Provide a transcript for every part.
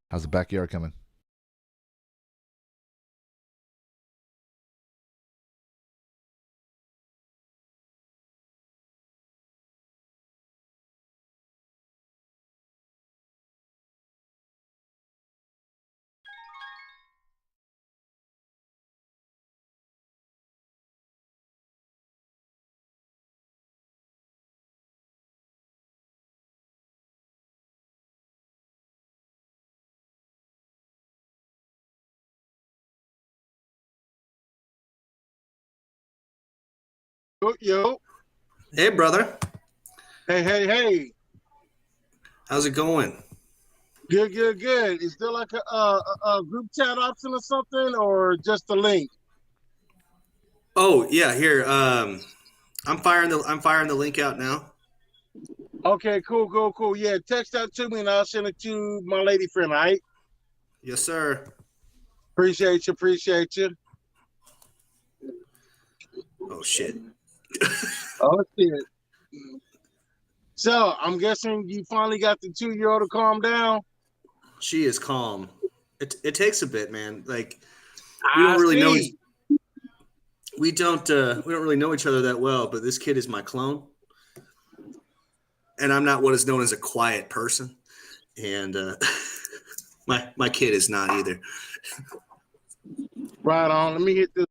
How's the backyard coming? Yo, Hey, brother. hey. How's it going? Good. Is there like a group chat option or something, or just a link? Oh, yeah, here. I'm firing the link out now. Okay, cool. Yeah, text that to me and I'll send it to my lady friend. All right. Yes, sir. Appreciate you. Oh shit. Oh shit. So I'm guessing you finally got the 2-year-old to calm down. She is calm. It takes a bit, man. Like we don't I really know each see. we don't really know each other that well, but this kid is my clone, and I'm not what is known as a quiet person, and my kid is not either. Right on. Let me hit this.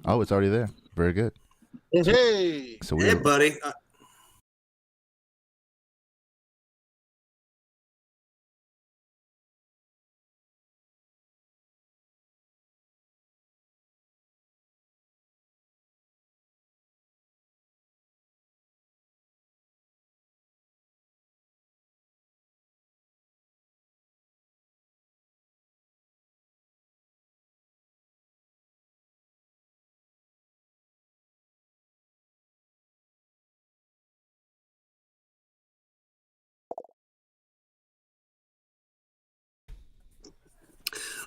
Oh, it's already there. Very good. Hey. So Hey, buddy.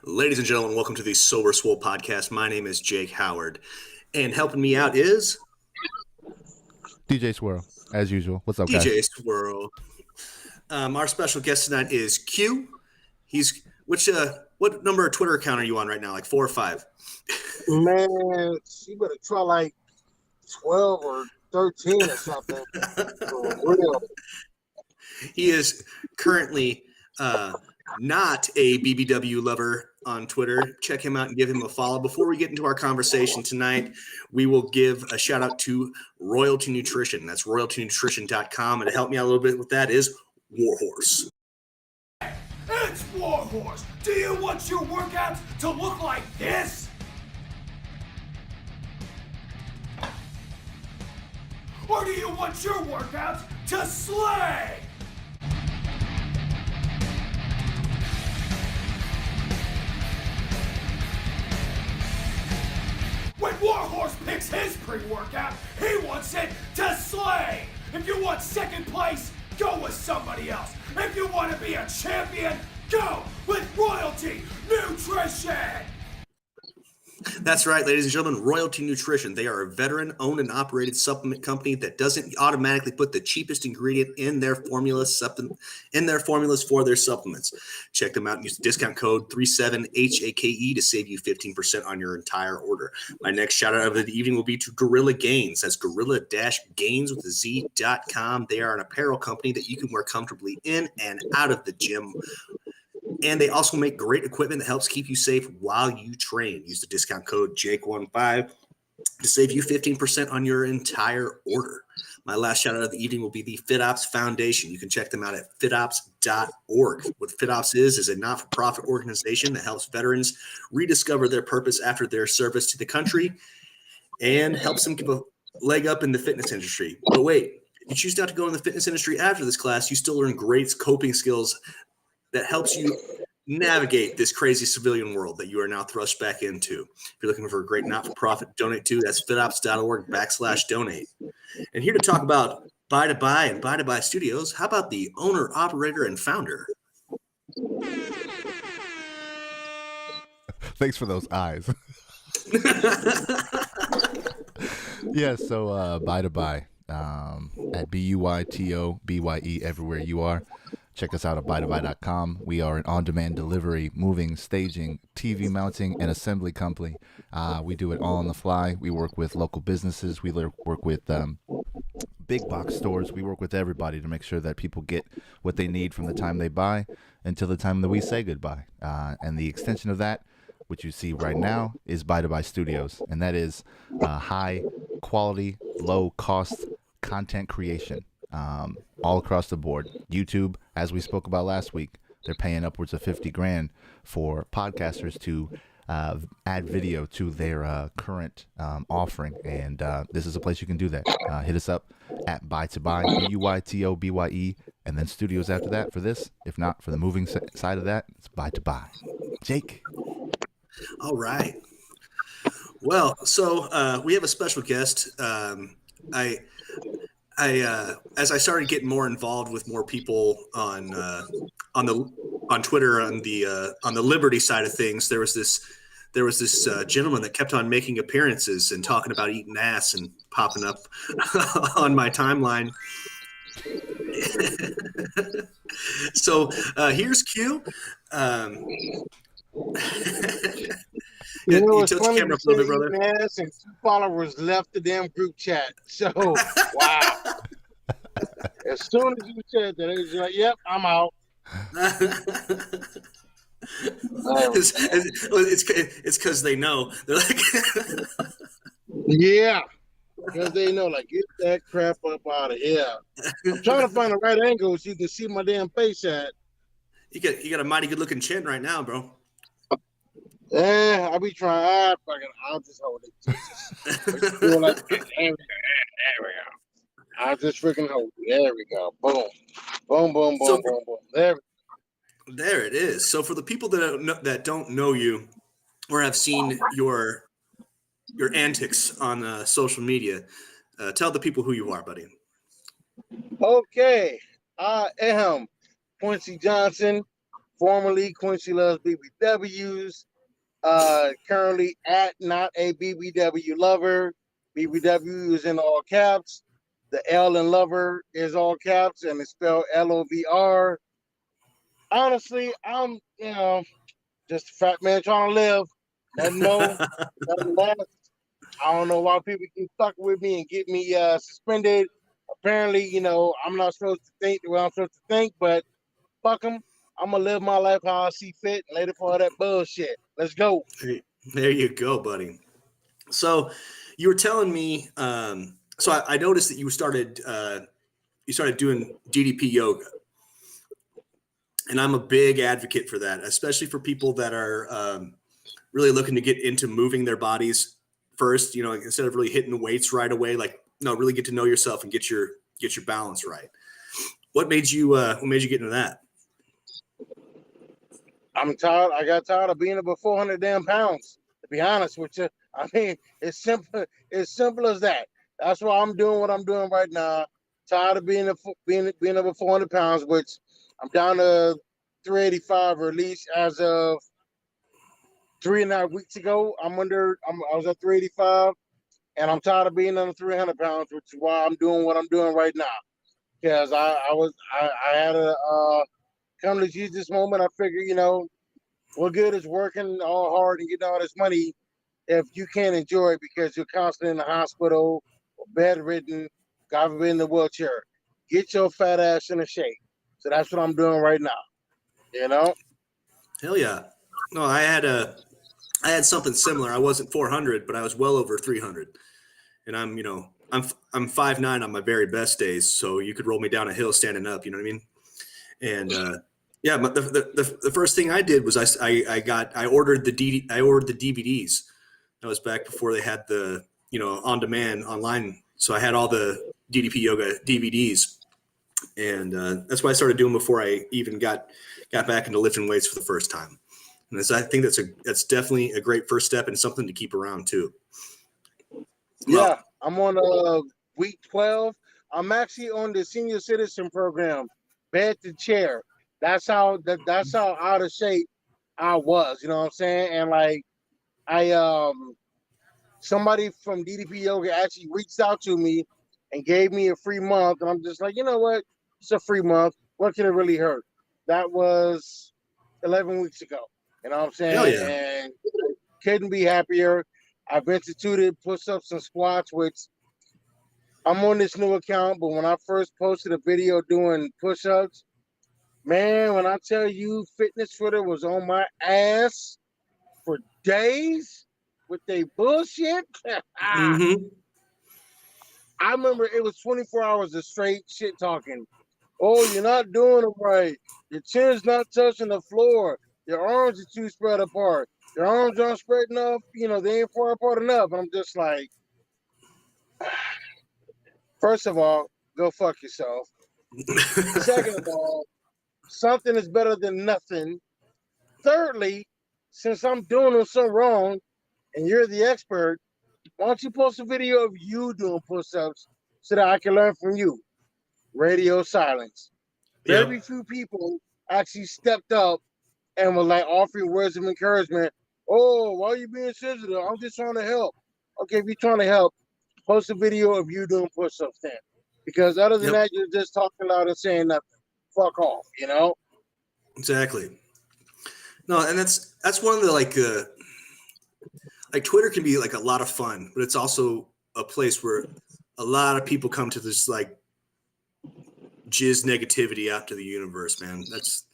Ladies and gentlemen, welcome to the Sober Swole podcast. My name is Jake Howard, and helping me out is DJ Swirl, as usual. What's up, guys? DJ Swirl. Our special guest tonight is Q. He's what number of Twitter account are you on right now? Like 4 or 5? Man, you better try like 12 or 13 or something. For real. He is currently not a BBW lover on Twitter. Check him out and give him a follow. Before we get into our conversation tonight, we will give a shout out to Royalty Nutrition. That's royaltynutrition.com. And to help me out a little bit with that is Warhorse. It's Warhorse. Do you want your workouts to look like this? Or do you want your workouts to slay? When Warhorse picks his pre-workout, he wants it to slay. If you want second place, go with somebody else. If you want to be a champion, go with Royalty Nutrition. That's right, ladies and gentlemen, Royalty Nutrition. They are a veteran-owned and operated supplement company that doesn't automatically put the cheapest ingredient in their formulas for their supplements. Check them out and use the discount code 37HAKE to save you 15% on your entire order. My next shout out of the evening will be to Gorilla Gains. That's gorilla-gains with a Z.com. They are an apparel company that you can wear comfortably in and out of the gym. And they also make great equipment that helps keep you safe while you train. Use the discount code JAKE15 to save you 15% on your entire order. My last shout out of the evening will be the FitOps Foundation. You can check them out at fitops.org. What FitOps is a not-for-profit organization that helps veterans rediscover their purpose after their service to the country and helps them give a leg up in the fitness industry. But wait, if you choose not to go in the fitness industry after this class, you still learn great coping skills that helps you navigate this crazy civilian world that you are now thrust back into. If you're looking for a great not-for-profit to donate to, that's fitops.org/donate. And here to talk about Buy to Buy and Buy to Buy Studios, how about the owner, operator, and founder? Thanks for those eyes. Yeah, so Buy to Buy at BUYTOBYE everywhere you are. Check us out at buytobuy.com. We are an on-demand delivery, moving, staging, TV mounting, and assembly company. We do it all on the fly. We work with local businesses. We work with big box stores. We work with everybody to make sure that people get what they need from the time they buy until the time that we say goodbye. And the extension of that, which you see right now, is Buy to Buy Studios. And that is high quality, low cost content creation. All across the board. YouTube, as we spoke about last week, they're paying upwards of $50,000 for podcasters to add video to their current offering, and this is a place you can do that. Hit us up at Buy to Buy, BUYTOBYE, and then studios after that for this. If not, for the moving side of that, it's Buy to Buy. Jake. All right. Well, so we have a special guest. As I started getting more involved with more people on Twitter on the Liberty side of things, there was this gentleman that kept on making appearances and talking about eating ass and popping up on my timeline. So here's Q. You know, it's tilt funny your camera you up a little bit, said brother. ass and 2 followers left the damn group chat. So, wow. As soon as you said that, it was like, yep, I'm out. It's because they know. They're like, Yeah, because they know, like, get that crap up out of here. I'm trying to find the right angle so you can see my damn face at. You got a mighty good looking chin right now, bro. I be trying. I'll just hold it. Jesus. Feel like, there we go. I'll just freaking hold it. There we go. Boom. Boom, boom, So boom, boom, boom. there it is. So for the people that don't know you or have seen your antics on social media, tell the people who you are, buddy. Okay. I am Quincy Johnson, formerly Quincy Loves BBWs. Currently at not a BBW lover. BBW is in all caps. The L in lover is all caps and it's spelled LOVR. Honestly, I'm just a fat man trying to live. Nothing more, nothing less. I don't know why people keep fucking with me and get me suspended. Apparently, I'm not supposed to think the way I'm supposed to think, but fuck them. I'm gonna live my life how I see fit and later for all that bullshit. Let's go. There you go, buddy. So you were telling me. So I noticed that you started doing DDP yoga, and I'm a big advocate for that, especially for people that are really looking to get into moving their bodies first. Instead of really hitting the weights right away, like really get to know yourself and get your balance right. What made you get into that? I'm tired. I got tired of being about 400 damn pounds. To be honest with you, I mean, it's simple. It's simple as that. That's why I'm doing what I'm doing right now. Tired of being over 400 pounds, which I'm down to 385, or at least as of 3.5 weeks ago. I was at 385, and I'm tired of being under 300 pounds, which is why I'm doing what I'm doing right now. Because I had a come to Jesus moment. I figure, what good is working all hard and getting all this money if you can't enjoy it because you're constantly in the hospital or bedridden, God forbid, in the wheelchair. Get your fat ass in a shape. So that's what I'm doing right now. Hell yeah. No, I had something similar. I wasn't 400, but I was well over 300. And I'm 5'9" on my very best days. So you could roll me down a hill standing up, you know what I mean? And, yeah, but the first thing I did was I ordered the DVDs. That was back before they had the on demand online. So I had all the DDP yoga DVDs, and that's what I started doing before I even got back into lifting weights for the first time. And I think that's definitely a great first step and something to keep around too. Yeah, I'm on week 12. I'm actually on the senior citizen program, bed to chair. That's how out of shape I was. You know what I'm saying? And like somebody from DDP Yoga actually reached out to me and gave me a free month, and I'm just like, you know what? It's a free month. What can it really hurt? That was 11 weeks ago. You know what I'm saying? Hell yeah. And couldn't be happier. I've instituted push-ups and squats, which I'm on this new account, but when I first posted a video doing push-ups, man, when I tell you Fitness Twitter was on my ass for days with their bullshit. Mm-hmm. I remember it was 24 hours of straight shit talking. Oh, you're not doing it right. Your chin's not touching the floor. Your arms are too spread apart. Your arms aren't spread enough. They ain't far apart enough. And I'm just like, first of all, go fuck yourself. Second of all, something is better than nothing. Thirdly, since I'm doing them so wrong and you're the expert, why don't you post a video of you doing push-ups so that I can learn from you? Radio silence. Very few people actually stepped up and were like offering words of encouragement. Oh, why are you being sensitive? I'm just trying to help. Okay, if you're trying to help, post a video of you doing push-ups then. Because other than that, you're just talking loud and saying nothing. Fuck off, Exactly. No, and that's one of the like Twitter can be like a lot of fun, but it's also a place where a lot of people come to this like jizz negativity out to the universe, man. That's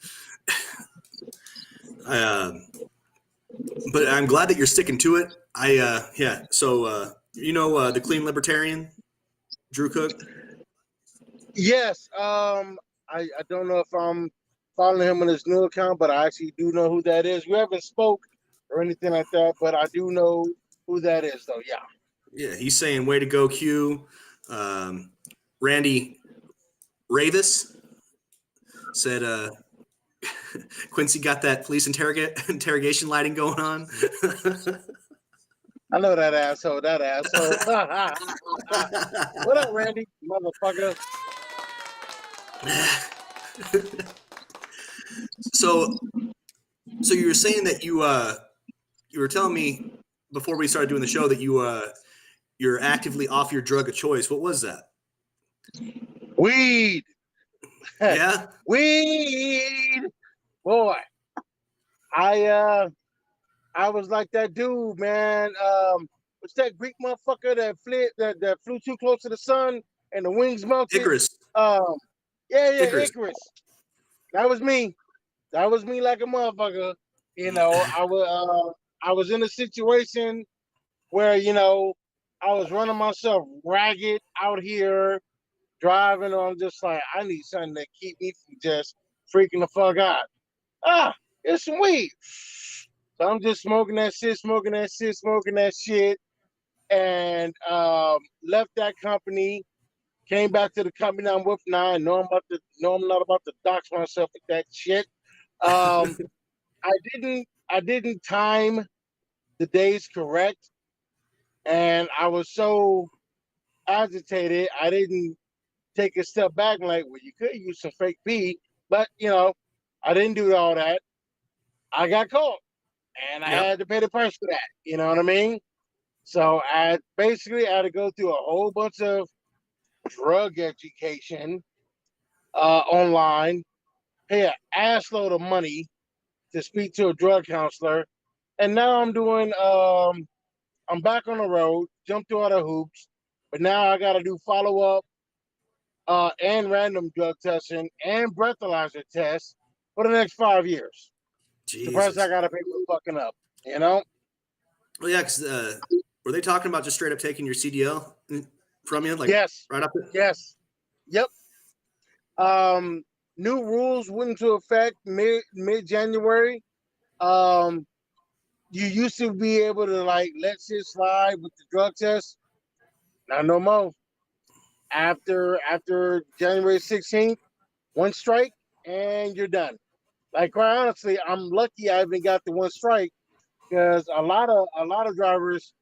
but I'm glad that you're sticking to it. So You know the Clean Libertarian, Drew Cook? Yes. I don't know if I'm following him on his new account, but I actually do know who that is. We haven't spoke or anything like that, but I do know who that is, though. Yeah. Yeah, he's saying, way to go, Q. Randy Ravis said, Quincy got that police interrogation lighting going on. I know that asshole. That asshole. What up, Randy, motherfucker? So you were saying that you were telling me before we started doing the show that you're actively off your drug of choice. What was that? Weed. Yeah. Weed. Boy, I was like that dude, man. What's that Greek motherfucker that flew too close to the sun and the wings melted? Icarus. Yeah, Icarus. Icarus. That was me. That was me like a motherfucker. You know, I was in a situation where, you know, I was running myself ragged out here driving. I'm just like, I need something to keep me from just freaking the fuck out. It's some weed. So I'm just smoking that shit, and left that company. Came back to the company I'm with now. I know I'm not about to dox myself with that shit. I didn't time the days correct, and I was so agitated. I didn't take a step back and like, well, you could use some fake pee, but you know, I didn't do all that. I got caught, and I had to pay the price for that. You know what I mean? So I had to go through a whole bunch of drug education online, pay an assload of money to speak to a drug counselor, and now I'm back on the road, jumped through all the hoops, but now I got to do follow up and random drug testing and breathalyzer tests for the next 5 years. Jesus. The price I got to pay for fucking up, you know? Well, yeah, because were they talking about just straight up taking your CDL from you? Like, yes. Right up there? Yes. Yep. New rules went into effect mid-January. You used to be able to like let shit slide with the drug test. Now no more. After January 16th, one strike and you're done. Like quite honestly, I'm lucky I even got the one strike because a lot of drivers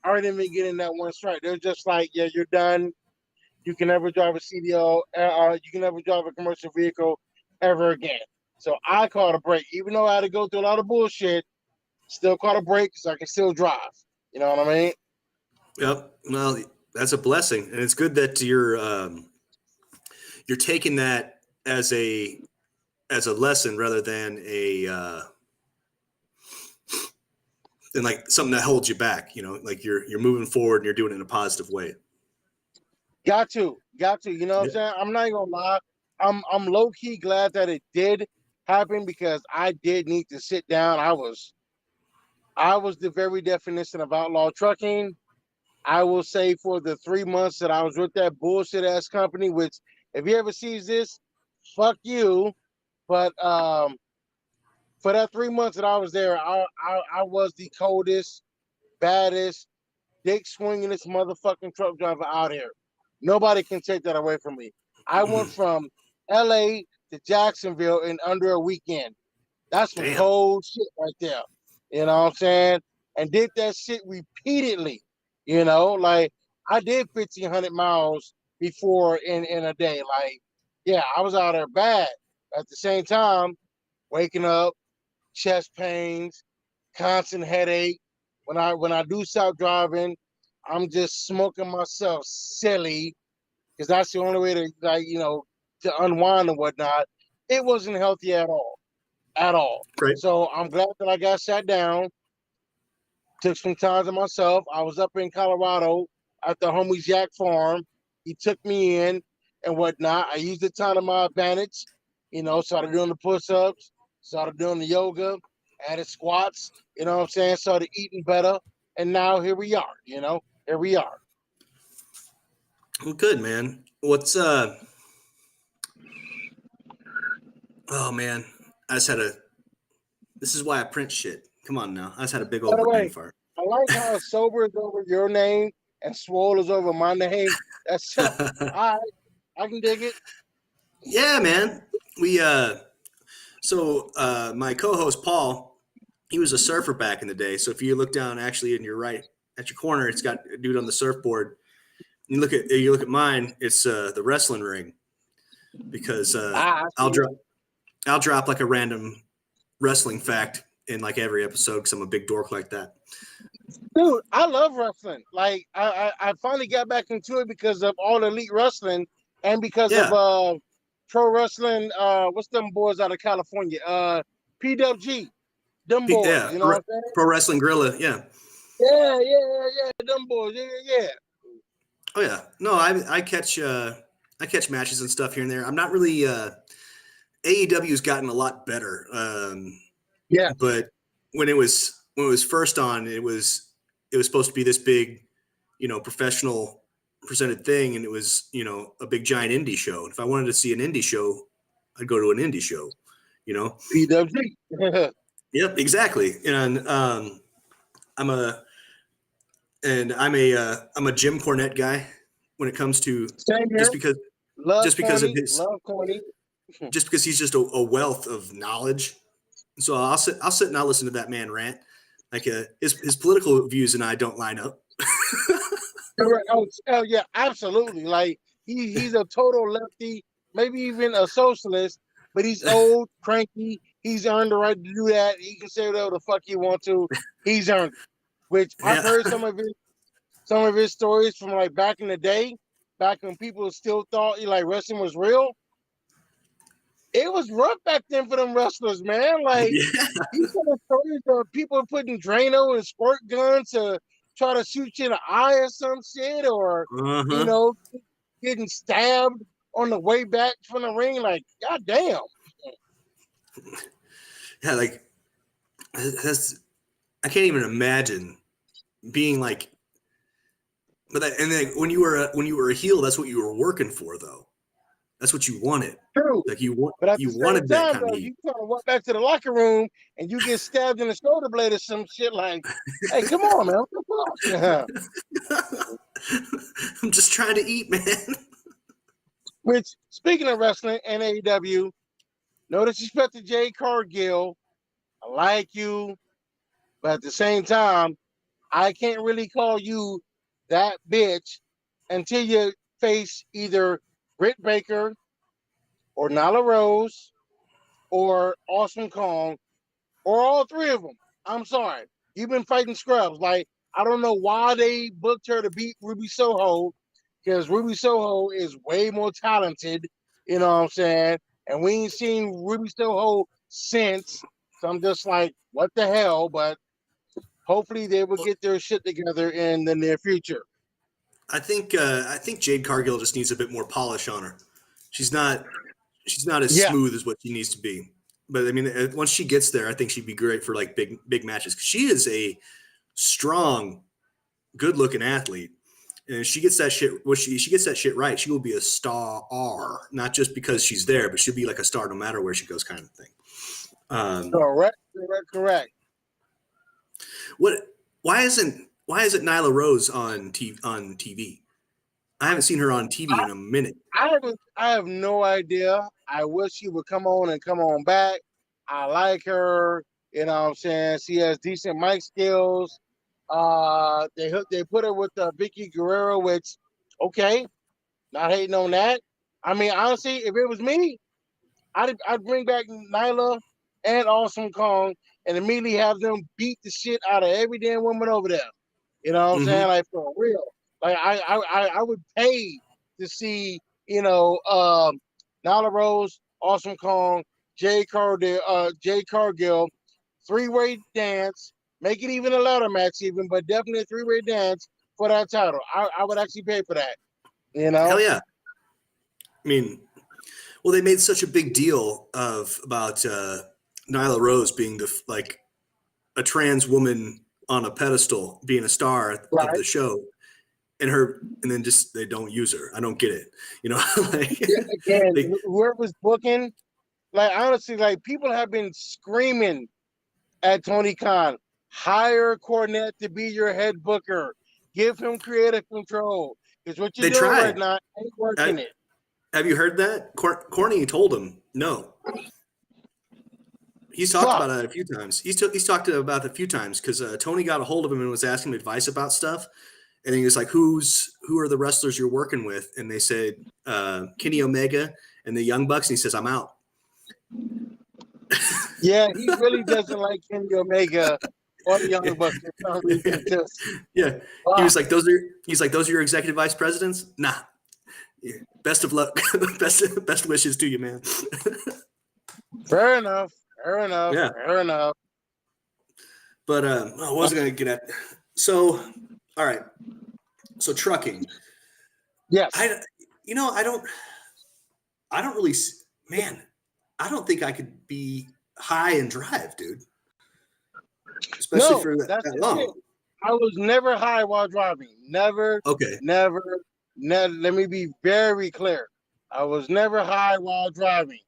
aren't even getting that one strike. They're just like, yeah, you're done. You can never drive a CDL. You can never drive a commercial vehicle ever again. So I caught a break, even though I had to go through a lot of bullshit. Still caught a break because I can still drive. You know what I mean? Yep. Well, that's a blessing, and it's good that you're taking that as a lesson rather than than like something that holds you back. You know, like you're moving forward and you're doing it in a positive way. Got to. You know what I'm saying? I'm not even gonna lie. I'm low key glad that it did happen because I did need to sit down. I was the very definition of outlaw trucking. I will say for the 3 months that I was with that bullshit ass company, which if he ever sees this, fuck you. But for that 3 months that I was there, I was the coldest, baddest, dick swingingest motherfucking truck driver out here. Nobody can take that away from me. I went from LA to Jacksonville in under a weekend. That's some cold shit right there. You know what I'm saying? And did that shit repeatedly. You know, like I did 1,500 miles before in a day. Like, yeah, I was out there bad. At the same time, waking up, chest pains, constant headache. When I do stop driving, I'm just smoking myself silly because that's the only way to like, you know, to unwind and whatnot. It wasn't healthy at all. At all. Right. So I'm glad that I got sat down. Took some time to myself. I was up in Colorado at the homie's yak farm. He took me in and whatnot. I used the time to my advantage. You know, started doing the push-ups, started doing the yoga, added squats. You know what I'm saying? Started eating better, and now here we are. You know. here we are. Well, good, man. What's oh man, I just had a. This is why I print shit. Come on now, I just had a big By old the brain way, fart. I like how sober is over your name and swole is over my name. That's all right. I can dig it. Yeah, man. We so my co-host Paul, he was a surfer back in the day. So if you look down actually in your right at your corner, it's got a dude on the surfboard. You look at mine, it's the wrestling ring because I I'll see it. drop like a random wrestling fact in like every episode because I'm a big dork like that. Dude, I love wrestling. Like I finally got back into it because of All Elite Wrestling and because Yeah. of pro wrestling. What's them boys out of California? PWG. Them boys. Yeah, You know what I'm saying? Pro Wrestling Gorilla. Yeah. Yeah. Them boys. Yeah. Oh yeah. No, I catch matches and stuff here and there. I'm not really AEW's gotten a lot better. Yeah. But when it was first on, it was supposed to be this big, professional presented thing, and it was, a big giant indie show. If I wanted to see an indie show, I'd go to an indie show, PWG. Yep, exactly. And I'm a Jim Cornette guy when it comes to Same here. just because Love of Corny, his love Corny. just because he's just a wealth of knowledge. So I'll sit and I'll listen to that man rant. Like his political views and I don't line up. Oh yeah, absolutely. Like he's a total lefty, maybe even a socialist, but he's old, cranky. He's earned the right to do that. He can say whatever the fuck he wants to. He's earned it. Which I've heard some of his stories from like back in the day, back when people still thought like wrestling was real. It was rough back then for them wrestlers, man. Like Yeah. these are the stories of people putting Drano and squirt guns to try to shoot you in the eye or some shit, or Uh-huh. Getting stabbed on the way back from the ring. Like, goddamn. Yeah, like that's I can't even imagine being like. But and then when you were a heel, that's what you were working for, though. That's what you wanted. True. Like you But at the wanted same that time, kind of though, heat. you trying to walk back to the locker room and you get stabbed in the shoulder blade or some shit. Like, hey, come on, man. What the fuck? I'm just trying to eat, man. Which, speaking of wrestling and AEW, no disrespect to Jay Cargill. I like you, but at the same time, I can't really call you that bitch until you face either Britt Baker or Nyla Rose or Awesome Kong or all three of them. I'm sorry. You've been fighting scrubs. Like, I don't know why they booked her to beat Ruby Soho, because Ruby Soho is way more talented, you know what I'm saying? And we ain't seen Ruby Soho since. So I'm just like, what the hell? But hopefully they will get their shit together in the near future. I think Jade Cargill just needs a bit more polish on her. She's not as smooth as what she needs to be. But I mean, once she gets there, I think she'd be great for like big matches. 'Cause she is a strong, good-looking athlete, and she gets that shit. Well, she gets that shit right. She will be a star, not just because she's there, but she'll be like a star no matter where she goes, kind of thing. Correct. Why isn't Nyla Rose on TV? I haven't seen her on TV in a minute. I have no idea. I wish she would come on back. I like her. You know what I'm saying? She has decent mic skills. They put her with Vicky Guerrero, which, okay, not hating on that. I mean, honestly, if it was me, I'd bring back Nyla and Awesome Kong and immediately have them beat the shit out of every damn woman over there. You know what I'm saying? Like, for real. Like, I would pay to see, Nyla Rose, Awesome Kong, Jay Cargill, three-way dance, make it even a ladder match even, but definitely a three-way dance for that title. I would actually pay for that, Hell yeah. I mean, well, they made such a big deal about Nyla Rose being a trans woman on a pedestal, being a star of the show. and then just they don't use her. I don't get it. You know, like Again, they, whoever's booking, like honestly, like people have been screaming at Tony Khan, hire Cornette to be your head booker, give him creative control. Because what you're they doing right tried. now ain't working it. Have you heard that? Corny told him no. He's talked Fuck. about it a few times. He's talked about it a few times because Tony got a hold of him and was asking him advice about stuff. And then he was like, who are the wrestlers you're working with? And they said Kenny Omega and the Young Bucks. And he says, I'm out. Yeah, he really doesn't like Kenny Omega or the Young Bucks. Yeah. Wow. He was like, those are your executive vice presidents? Nah. Yeah. Best of luck. best wishes to you, man. Fair enough. Yeah. Fair enough. But what was I going to get at? So, all right. So trucking. Yes. I don't really, man, I don't think I could be high and drive, dude. Especially for that long. It. I was never high while driving. Never. Okay. Never. Let me be very clear. I was never high while driving.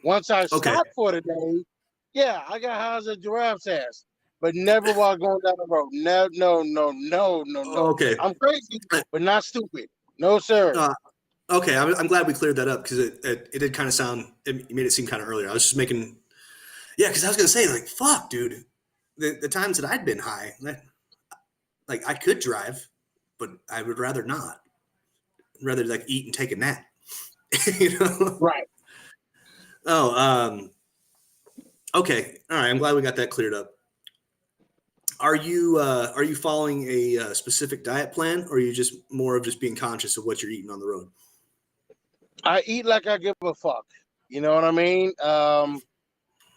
Once I stopped for the day, yeah, I got high as a giraffe's ass. But never while going down the road. No. Okay. I'm crazy, but not stupid. No, sir. Okay, I'm glad we cleared that up because it did kind of sound. It made it seem kind of earlier. I was just making. Yeah, because I was gonna say like, fuck, dude. The times that I'd been high, like I could drive, but I would rather not. I'd rather like eat and take a nap. You know. Right. Oh. Okay. All right. I'm glad we got that cleared up. Are you following a specific diet plan, or are you just more of just being conscious of what you're eating on the road? I eat like I give a fuck. You know what I mean?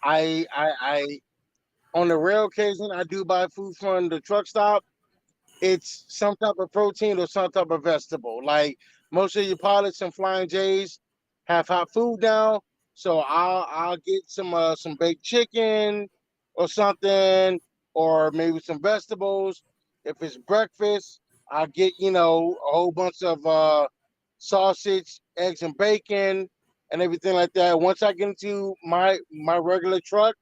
I on the rare occasion I do buy food from the truck stop. It's some type of protein or some type of vegetable. Like most of your pilots and Flying J's have hot food now, so I'll get some baked chicken or something, or maybe some vegetables. If it's breakfast, I'll get a whole bunch of sausage, eggs, and bacon, and everything like that. Once I get into my regular truck,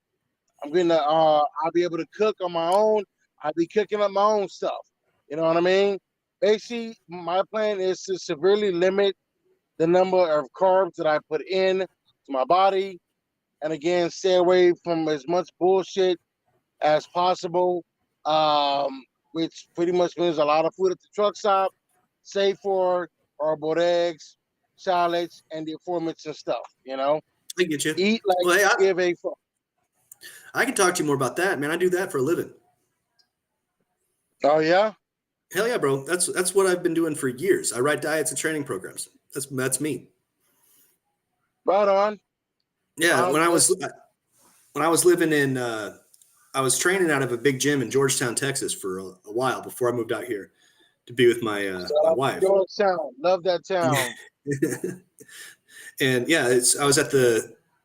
I'm gonna I'll be able to cook on my own. I'll be cooking up my own stuff. You know what I mean? Basically, my plan is to severely limit the number of carbs that I put in to my body, and again, stay away from as much bullshit as possible. Which pretty much means a lot of food at the truck stop, save for our boiled eggs, salads, and the aforementioned stuff. I get you. Eat like you give a fuck. I can talk to you more about that, man. I do that for a living. Oh yeah? Hell yeah, bro. That's what I've been doing for years. I write diets and training programs. That's me. Right on. Yeah, when I was living in I was training out of a big gym in Georgetown, Texas for a while before I moved out here to be with my wife. Georgetown. Love that town. And yeah, I was at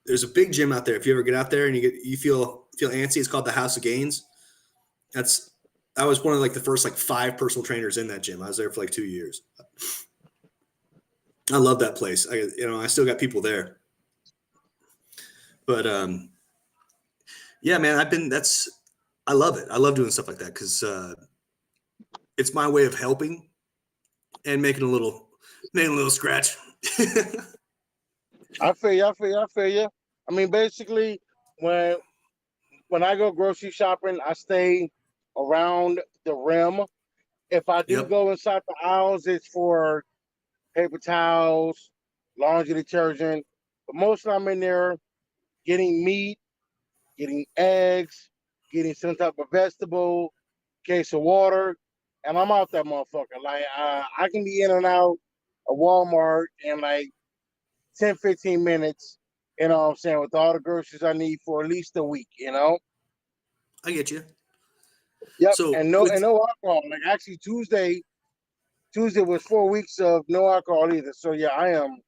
there's a big gym out there. If you ever get out there and you feel antsy, it's called the House of Gains. I was one of like the first like 5 personal trainers in that gym. I was there for like 2 years. I love that place. I still got people there. But yeah, man, I love it. I love doing stuff like that because it's my way of helping and making a little scratch. I feel you. I mean, basically, when I go grocery shopping, I stay around the rim. If I do go inside the aisles, it's for paper towels, laundry detergent. But mostly I'm in there getting meat, getting eggs, getting some type of vegetable, case of water, and I'm out that motherfucker. Like, I can be in and out of Walmart in like 10, 15 minutes, you know what I'm saying, with all the groceries I need for at least a week, I get you. Yep, so and no alcohol. Like, actually, Tuesday was 4 weeks of no alcohol either. So, yeah, I am.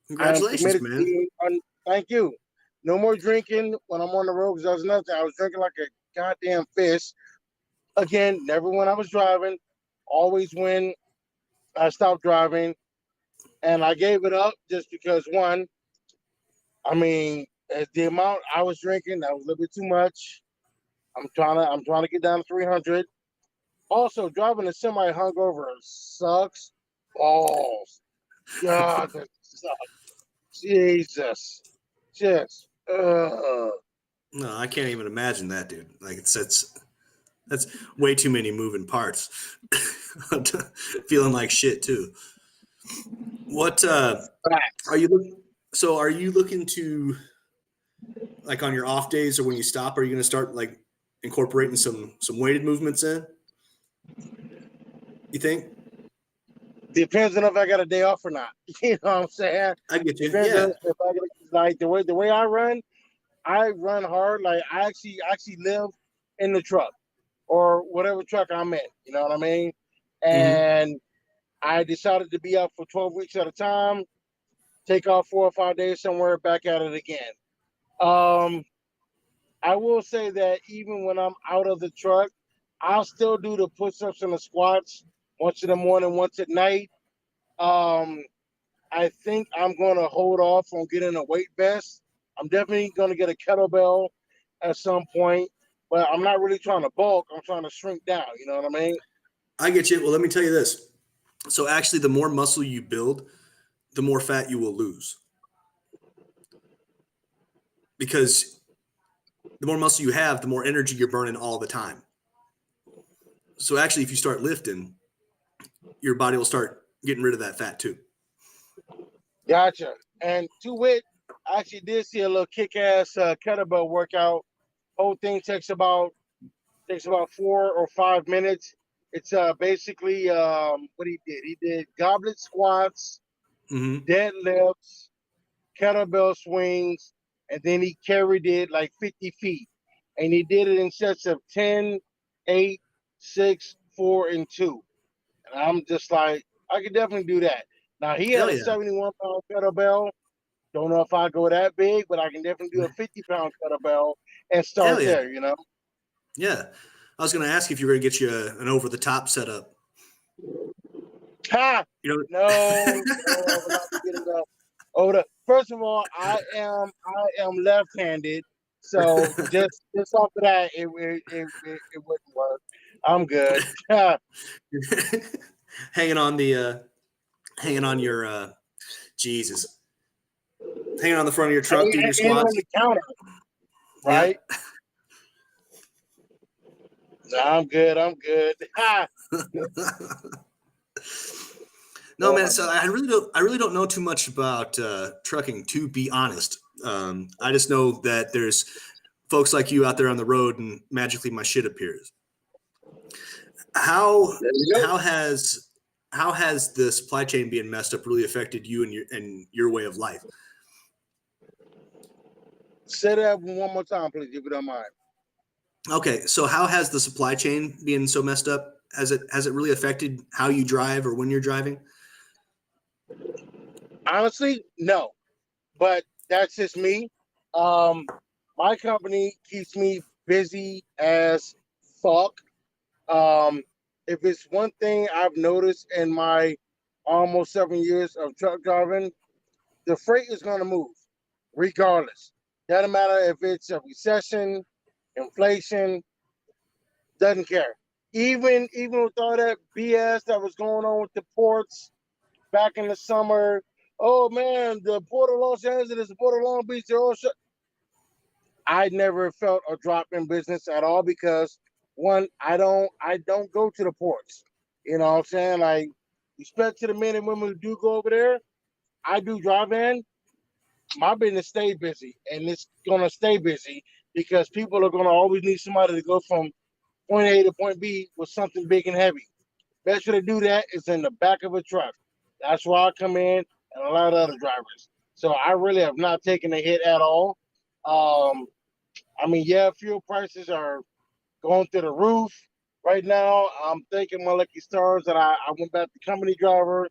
Congratulations, man. Thank you. No more drinking when I'm on the road, because that was another thing. I was drinking like a goddamn fish. Again, never when I was driving, always when I stopped driving, and I gave it up just because one, I mean, the amount I was drinking, that was a little bit too much. I'm trying to get down to 300. Also, driving a semi hungover sucks balls. God, that sucks. Jesus, just No, I can't even imagine that, dude. Like that's way too many moving parts. Feeling like shit too. What are you looking? So are you looking to, like, on your off days or when you stop? Are you going to start like incorporating some weighted movements in? You think? depends on if I got a day off or not. You know what I'm saying? I get you. Depends Yeah. on if I get, like, the way I run. I run hard. Like, I actually live in the truck or whatever truck I'm in. You know what I mean? Mm-hmm. And I decided to be out for 12 weeks at a time, take off 4 or 5 days somewhere, back at it again. Um, I will say that even when I'm out of the truck, I'll still do the push-ups and the squats once in the morning, once at night. Um, I think I'm going to hold off on getting a weight vest. I'm definitely going to get a kettlebell at some point, but I'm not really trying to bulk. I'm trying to shrink down. You know what I mean? I get you. Well, let me tell you this. So actually, the more muscle you build, the more fat you will lose, because the more muscle you have, the more energy you're burning all the time. So actually, if you start lifting, your body will start getting rid of that fat too. Gotcha. And to wit, I actually did see a little kick-ass kettlebell workout. Whole thing takes about 4 or 5 minutes. It's basically what he did. He did goblet squats, Mm-hmm. deadlifts, kettlebell swings, and then he carried it like 50 feet. And he did it in sets of 10, 8, 6, 4, and 2. And I'm just like, I could definitely do that. Now, he had Hell a yeah. 71-pound kettlebell. Don't know if I go that big, but I can definitely do a 50-pound kettlebell and Hell start yeah. there, you know? Yeah. I was going to ask if you were going to get you an over the top setup. Ha! You know, No, we're not getting over the. First of all, I am left-handed, so just off of that, it wouldn't work. I'm good. hanging on hanging on your Jesus, hanging on the front of your truck, doing your And on squats. the counter, Yeah. right? No, I'm good. I'm good. Ha! No, man. So I really don't know too much about trucking, to be honest. I just know that there's folks like you out there on the road, and magically my shit appears. How There you go. how has the supply chain being messed up really affected you and your way of life? Say that one more time, please, if you don't mind. Okay, so how has the supply chain being so messed up? Has it really affected how you drive or when you're driving? Honestly, no, but that's just me. Um, my company keeps me busy as fuck. Um, if it's one thing I've noticed in my almost 7 years of truck driving, the freight is going to move regardless. Doesn't matter if it's a recession, inflation, doesn't care. Even with all that BS that was going on with the ports back in the summer, oh man, the port of Los Angeles, the port of Long Beach, they're all shut. I never felt a drop in business at all because one, I don't go to the ports. You know what I'm saying? Like, respect to the men and women who do go over there. I do drive in. My business stay busy, and it's gonna stay busy because people are gonna always need somebody to go from point A to point B with something big and heavy. Best way to do that is in the back of a truck. That's where I come in and a lot of other drivers. So I really have not taken a hit at all. Um, I mean, yeah, fuel prices are going through the roof right now. I'm thanking my lucky stars that I went back to company driver.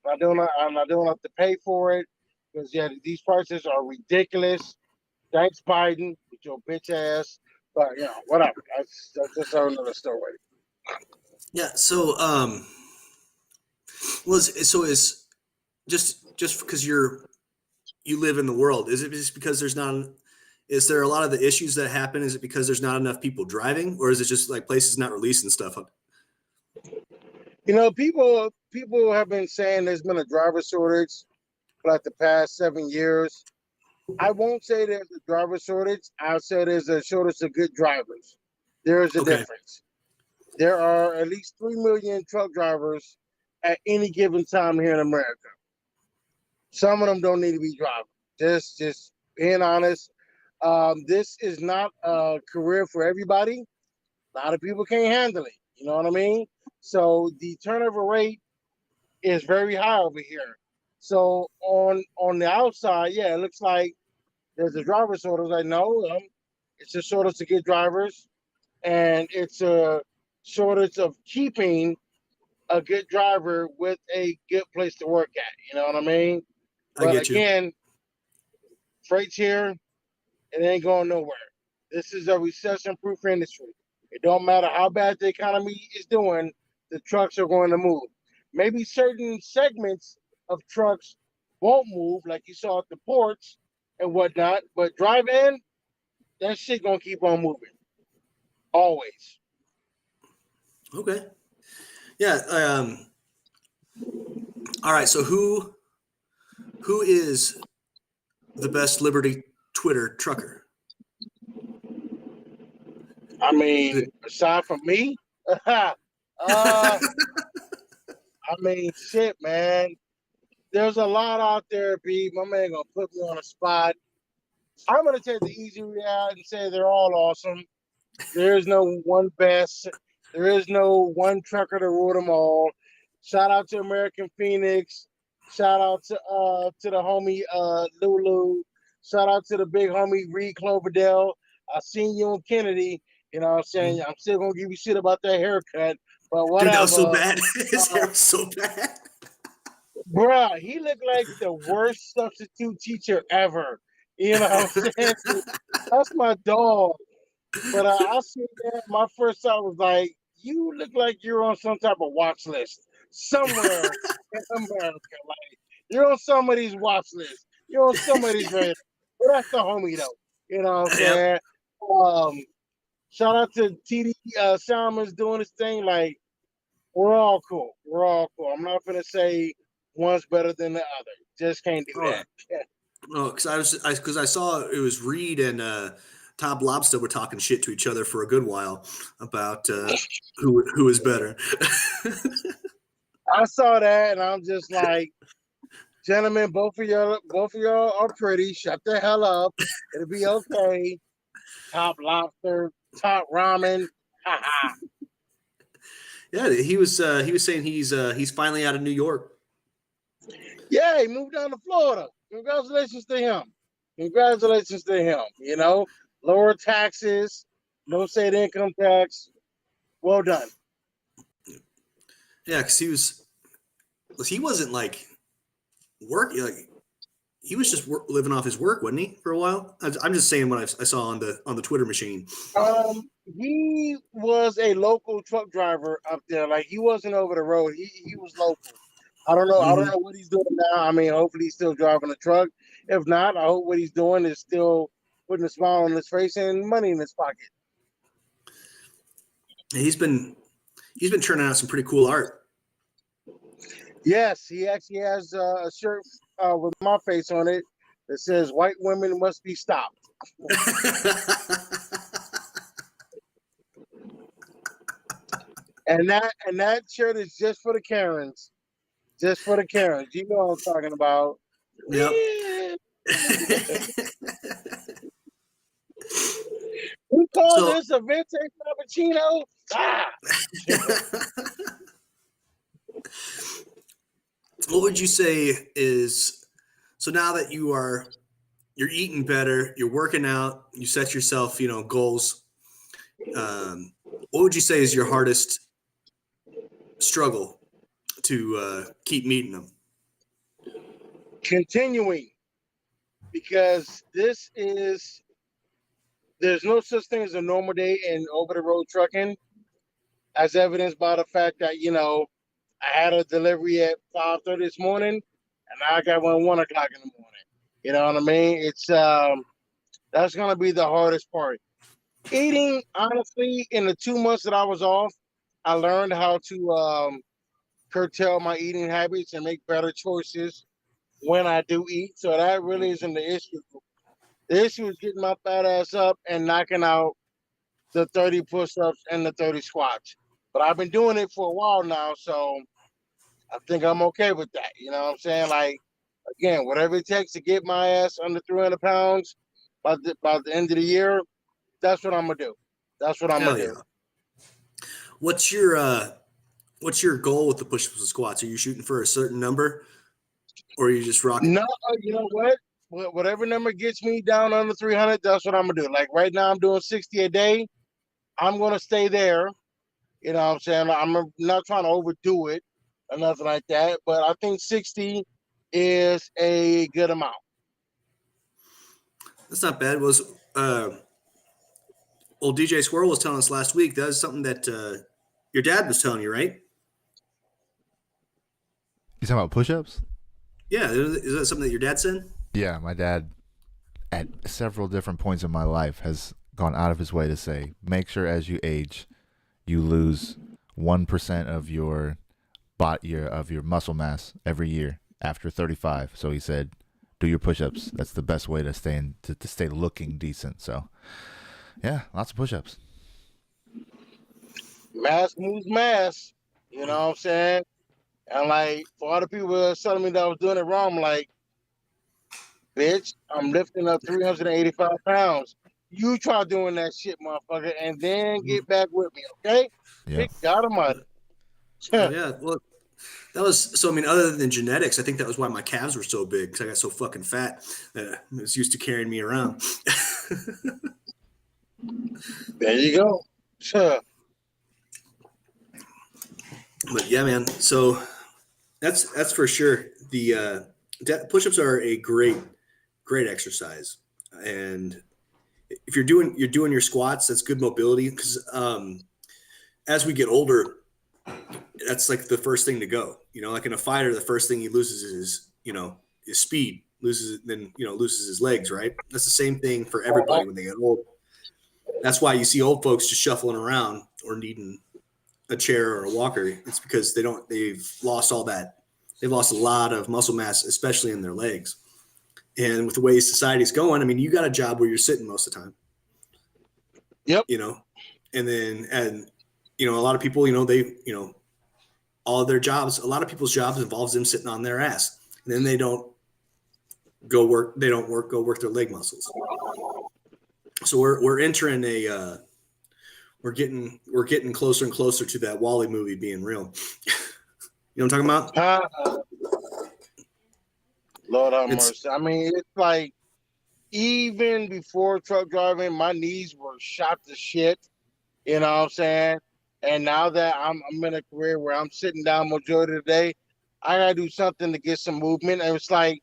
I don't have to pay for it because yeah, these prices are ridiculous. Thanks, Biden, with your bitch ass. But you know, whatever. That's just another story. Yeah. So Well, is just because you live in the world, is it just because is there a lot of the issues that happen? Is it because there's not enough people driving, or is it just like places not releasing stuff? You know, people have been saying there's been a driver shortage for like the past 7 years. I won't say there's a driver shortage. I'll say there's a shortage of good drivers. There is a Okay. difference. There are at least 3 million truck drivers at any given time here in America. Some of them don't need to be driving. Just being honest. This is not a career for everybody. A lot of people can't handle it. You know what I mean? So the turnover rate is very high over here. So on the outside, yeah, it looks like there's a driver shortage. I know it's a shortage to get drivers, and it's a shortage of keeping a good driver with a good place to work at. You know what I mean? I But get you. again, freight's here. It ain't going nowhere. This is a recession-proof industry. It don't matter how bad the economy is doing, the trucks are going to move. Maybe certain segments of trucks won't move, like you saw at the ports and whatnot, but drive in, that shit gonna keep on moving. Always. Okay. Yeah. All right. So who is the best Liberty Twitter trucker? I mean, aside from me, I mean, shit, man. There's a lot out there, B. My man gonna put me on a spot. I'm gonna take the easy route and say they're all awesome. There is no one best. There is no one trucker to rule them all. Shout out to American Phoenix. Shout out to the homie Lulu. Shout out to the big homie Reed Cloverdale. I seen you on Kennedy. You know what I'm saying? I'm still gonna give you shit about that haircut, but Dude, that was so whatever. bad. His hair was so bad. Bruh, he looked like the worst substitute teacher ever. You know what I'm saying? That's my dog. But I see that. My first thought was like, you look like you're on some type of watch list somewhere in America. Like, you're on somebody's watch list. You're on somebody's radar. But that's the homie, though. You know what I'm Yep. saying? Shout out to TD Salmons doing his thing. Like, we're all cool. We're all cool. I'm not going to say one's better than the other. Just can't do that. Oh, because I saw it was Reed and Todd Lobster were talking shit to each other for a good while about who is better. I saw that, and I'm just like, gentlemen, both of y'all are pretty. Shut the hell up. It'll be okay. Top lobster, top ramen. Ha ha. Yeah, he was saying he's finally out of New York. Yeah, he moved down to Florida. Congratulations to him. Congratulations to him. You know, lower taxes, no state income tax. Well done. Yeah, because he wasn't like working. Like he was just living off his work, wasn't he, for a while? I'm just saying what I saw on the Twitter machine. He was a local truck driver up there. Like, he wasn't over the road. He was local. I don't know. I don't know what he's doing now. I mean, hopefully he's still driving a truck. If not, I hope what he's doing is still putting a smile on his face and money in his pocket. And he's been turning out some pretty cool art. Yes, he actually has a shirt with my face on it that says "White women must be stopped." And that shirt is just for the Karens. Just for the Karens. You know what I'm talking about. Yep. We call this a vintage cappuccino. What would you say is, so now that you're eating better, you're working out, you set yourself, goals. What would you say is your hardest struggle to keep meeting them? Continuing, because there's no such thing as a normal day in over the road trucking, as evidenced by the fact that I had a delivery at 5:30 this morning, and I got one 1 o'clock in the morning. You know what I mean? It's that's gonna be the hardest part. Eating, honestly, in the 2 months that I was off, I learned how to curtail my eating habits and make better choices when I do eat. So that really isn't the issue. The issue is getting my fat ass up and knocking out the 30 push-ups and the 30 squats. But I've been doing it for a while now, so I think I'm okay with that. You know what I'm saying? Like, again, whatever it takes to get my ass under 300 pounds by the end of the year, that's what I'm gonna do. That's what I'm Hell gonna yeah. do. What's your goal with the push-ups and squats? Are you shooting for a certain number, or are you just rocking? No, you know what? Whatever number gets me down under 300, that's what I'm gonna do. Like right now, I'm doing 60 a day. I'm gonna stay there. You know what I'm saying? I'm not trying to overdo it or nothing like that, but I think 60 is a good amount. That's not bad. Was old DJ Squirrel was telling us last week. That was something that your dad was telling you, right? You talking about push-ups? Yeah, is that something that your dad said? Yeah, my dad, at several different points in my life, has gone out of his way to say, make sure as you age, you lose 1% of your muscle mass every year after 35. So he said, do your push-ups. That's the best way to stay looking decent. So, yeah, lots of push-ups. Mass moves mass. You know what I'm saying? And like for other people who was telling me that I was doing it wrong, I'm like, bitch, I'm lifting up 385 pounds. You try doing that shit, motherfucker, and then get back with me, okay? Yeah. Good God Almighty. Oh, yeah. Well, that was so. I mean, other than genetics, I think that was why my calves were so big because I got so fucking fat that I was used to carrying me around. There you go. Sure. But yeah, man. So that's for sure. The push-ups are a great exercise, and if you're doing your squats, that's good mobility because as we get older, that's like the first thing to go. You know, like in a fighter, the first thing he loses is his speed, loses his legs. Right. That's the same thing for everybody when they get old. That's why you see old folks just shuffling around or needing a chair or a walker. It's because they've lost all that. They've lost a lot of muscle mass, especially in their legs. And with the way society's going, I mean, you got a job where you're sitting most of the time. Yep. And a lot of people, all of their jobs, a lot of people's jobs involves them sitting on their ass. And then they don't go work their leg muscles. So we're entering we're getting closer and closer to that Wall-E movie being real. You know what I'm talking about? Lord have mercy. I mean, it's like even before truck driving, my knees were shot to shit. You know what I'm saying? And now that I'm in a career where I'm sitting down majority of the day, I gotta do something to get some movement. And it's like,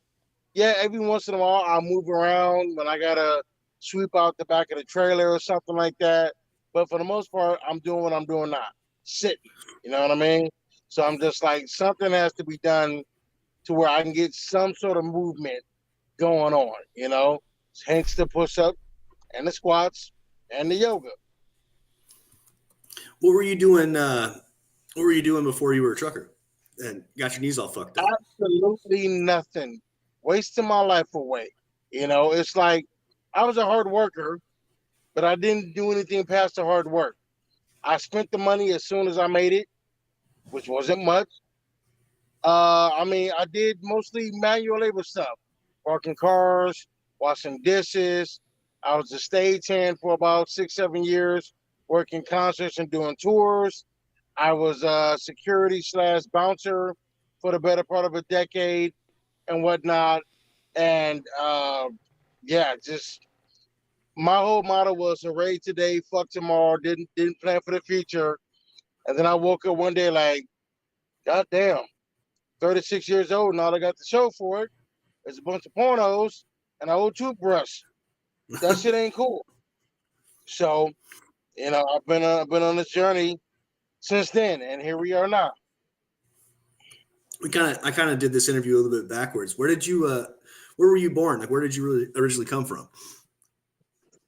yeah, every once in a while I'll move around when I gotta sweep out the back of the trailer or something like that. But for the most part, I'm doing what I'm doing now, sitting. You know what I mean? So I'm just like, something has to be done to where I can get some sort of movement going on, hence the push-up and the squats and the yoga. What were you doing? What were you doing before you were a trucker and got your knees all fucked up? Absolutely nothing. Wasting my life away. It's like I was a hard worker, but I didn't do anything past the hard work. I spent the money as soon as I made it, which wasn't much. I did mostly manual labor stuff, parking cars, washing dishes. I was a stagehand for about 6-7 years, working concerts and doing tours. I was a security/bouncer for the better part of a decade and whatnot. And just my whole motto was hooray today, fuck tomorrow, didn't plan for the future. And then I woke up one day like, God damn, 36 years old and all I got to show for it is a bunch of pornos and an old toothbrush. That shit ain't cool. So, I've been on this journey since then, and here we are now. I kind of did this interview a little bit backwards. Where were you born? Like, where did you really originally come from?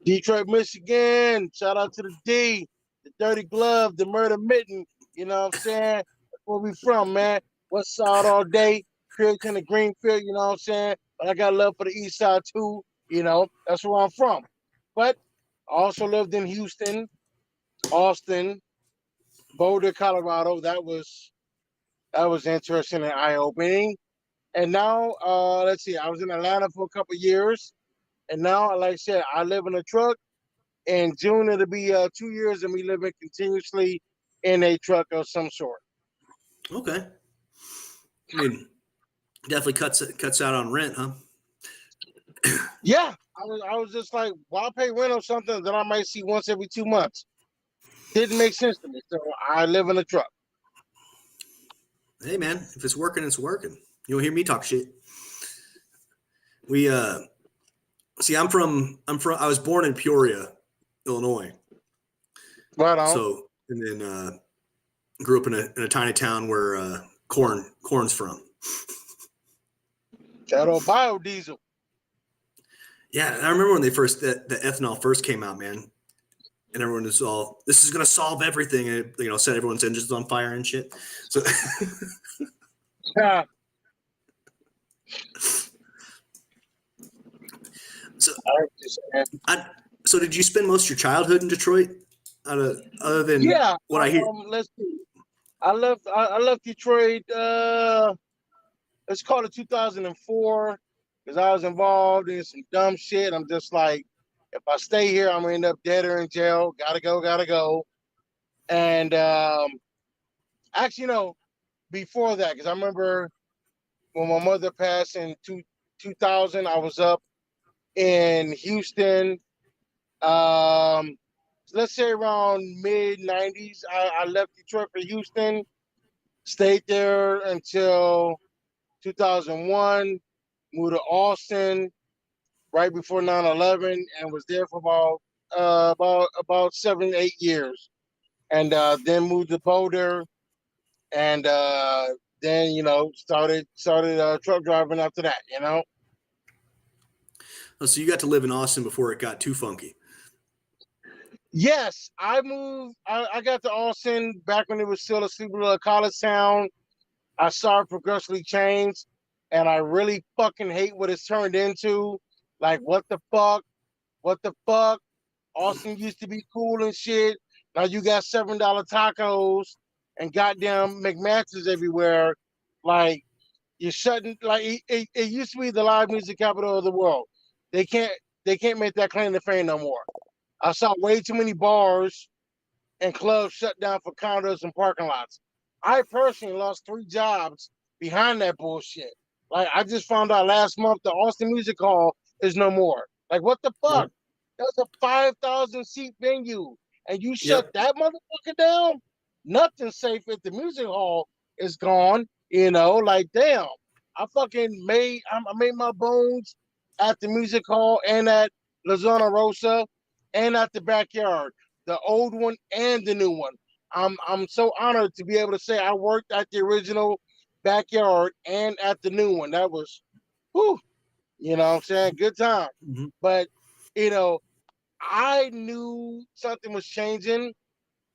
Detroit, Michigan. Shout out to the D, the Dirty Glove, the Murder Mitten. You know what I'm saying? That's where we from, man. West Side all day. Puritan the Greenfield, you know what I'm saying? But I got love for the East Side too. You know, that's where I'm from. But I also lived in Houston, Austin, Boulder, Colorado. That was interesting and eye-opening. And now, let's see, I was in Atlanta for a couple of years. And now, like I said, I live in a truck. In June, it'll be 2 years of me living continuously in a truck of some sort. Okay. I mean, definitely cuts out on rent, huh? Yeah. I was just like, why pay rent on something that I might see once every 2 months? Didn't make sense to me. So I live in a truck. Hey, man, if it's working, it's working. You don't hear me talk shit. We see, I was born in Peoria, Illinois. Right on. So, and then grew up in a tiny town where corn's from. That old biodiesel. Yeah, I remember when the ethanol first came out, man, and everyone was all, "This is gonna solve everything," and it, set everyone's engines on fire and shit. So, Yeah. So did you spend most of your childhood in Detroit? Other than what I hear? Let's see. I left Detroit. Let's call it 2004, because I was involved in some dumb shit. I'm just like, if I stay here, I'm gonna end up dead or in jail. Gotta go. And actually, before that, because I remember when my mother passed in 2000, I was up in Houston. Let's say around mid 90s, I left Detroit for Houston, stayed there until 2001, moved to Austin right before 9/11, and was there for about 7-8 years, and then moved to Boulder, and then started truck driving after that. Oh, so you got to live in Austin before it got too funky. Yes, I moved. I got to Austin back when it was still a super little college town. I saw it progressively change, and I really fucking hate what it's turned into. Like, what the fuck? What the fuck? Austin used to be cool and shit. Now you got $7 tacos and goddamn McMansions everywhere. Like, you're shutting. Like, it used to be the live music capital of the world. They can't make that claim to fame no more. I saw way too many bars and clubs shut down for condos and parking lots. I personally lost 3 jobs behind that bullshit. Like, I just found out last month the Austin Music Hall is no more. Like, what the fuck? That was a 5,000 seat venue, and you shut that motherfucker down? Nothing safe at the music hall is gone. Like, damn. I made my bones at the music hall and at La Zona Rosa and at the backyard, the old one and the new one. I'm so honored to be able to say I worked at the original backyard and at the new one. That was, whew, what I'm saying? Good time. Mm-hmm. But, I knew something was changing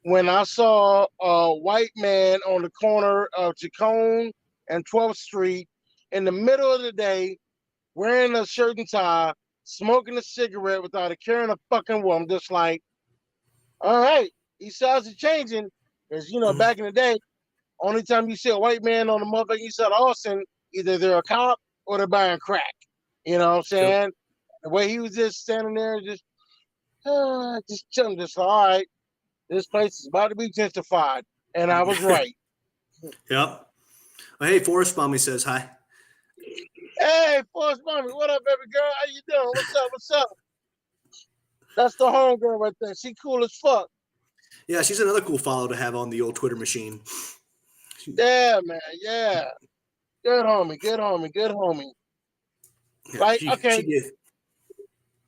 when I saw a white man on the corner of Chacon and 12th Street in the middle of the day, wearing a shirt and tie, smoking a cigarette without a care in a fucking world. I'm just like, all right, these sides are changing. Because, back in the day, only time you see a white man on the motherfucking east side of Austin, either they're a cop or they're buying crack. You know what I'm saying? Sure. The way he was just standing there, just chilling, just all right, this place is about to be gentrified. And I was right. Yep. Well, hey, Forrest Mommy says hi. Hey, Forrest Mommy, what up, baby girl? How you doing? What's up? That's the homegirl right there. She cool as fuck. Yeah, she's another cool follow to have on the old Twitter machine. Yeah, man. Yeah. Good homie. Yeah, right? Okay.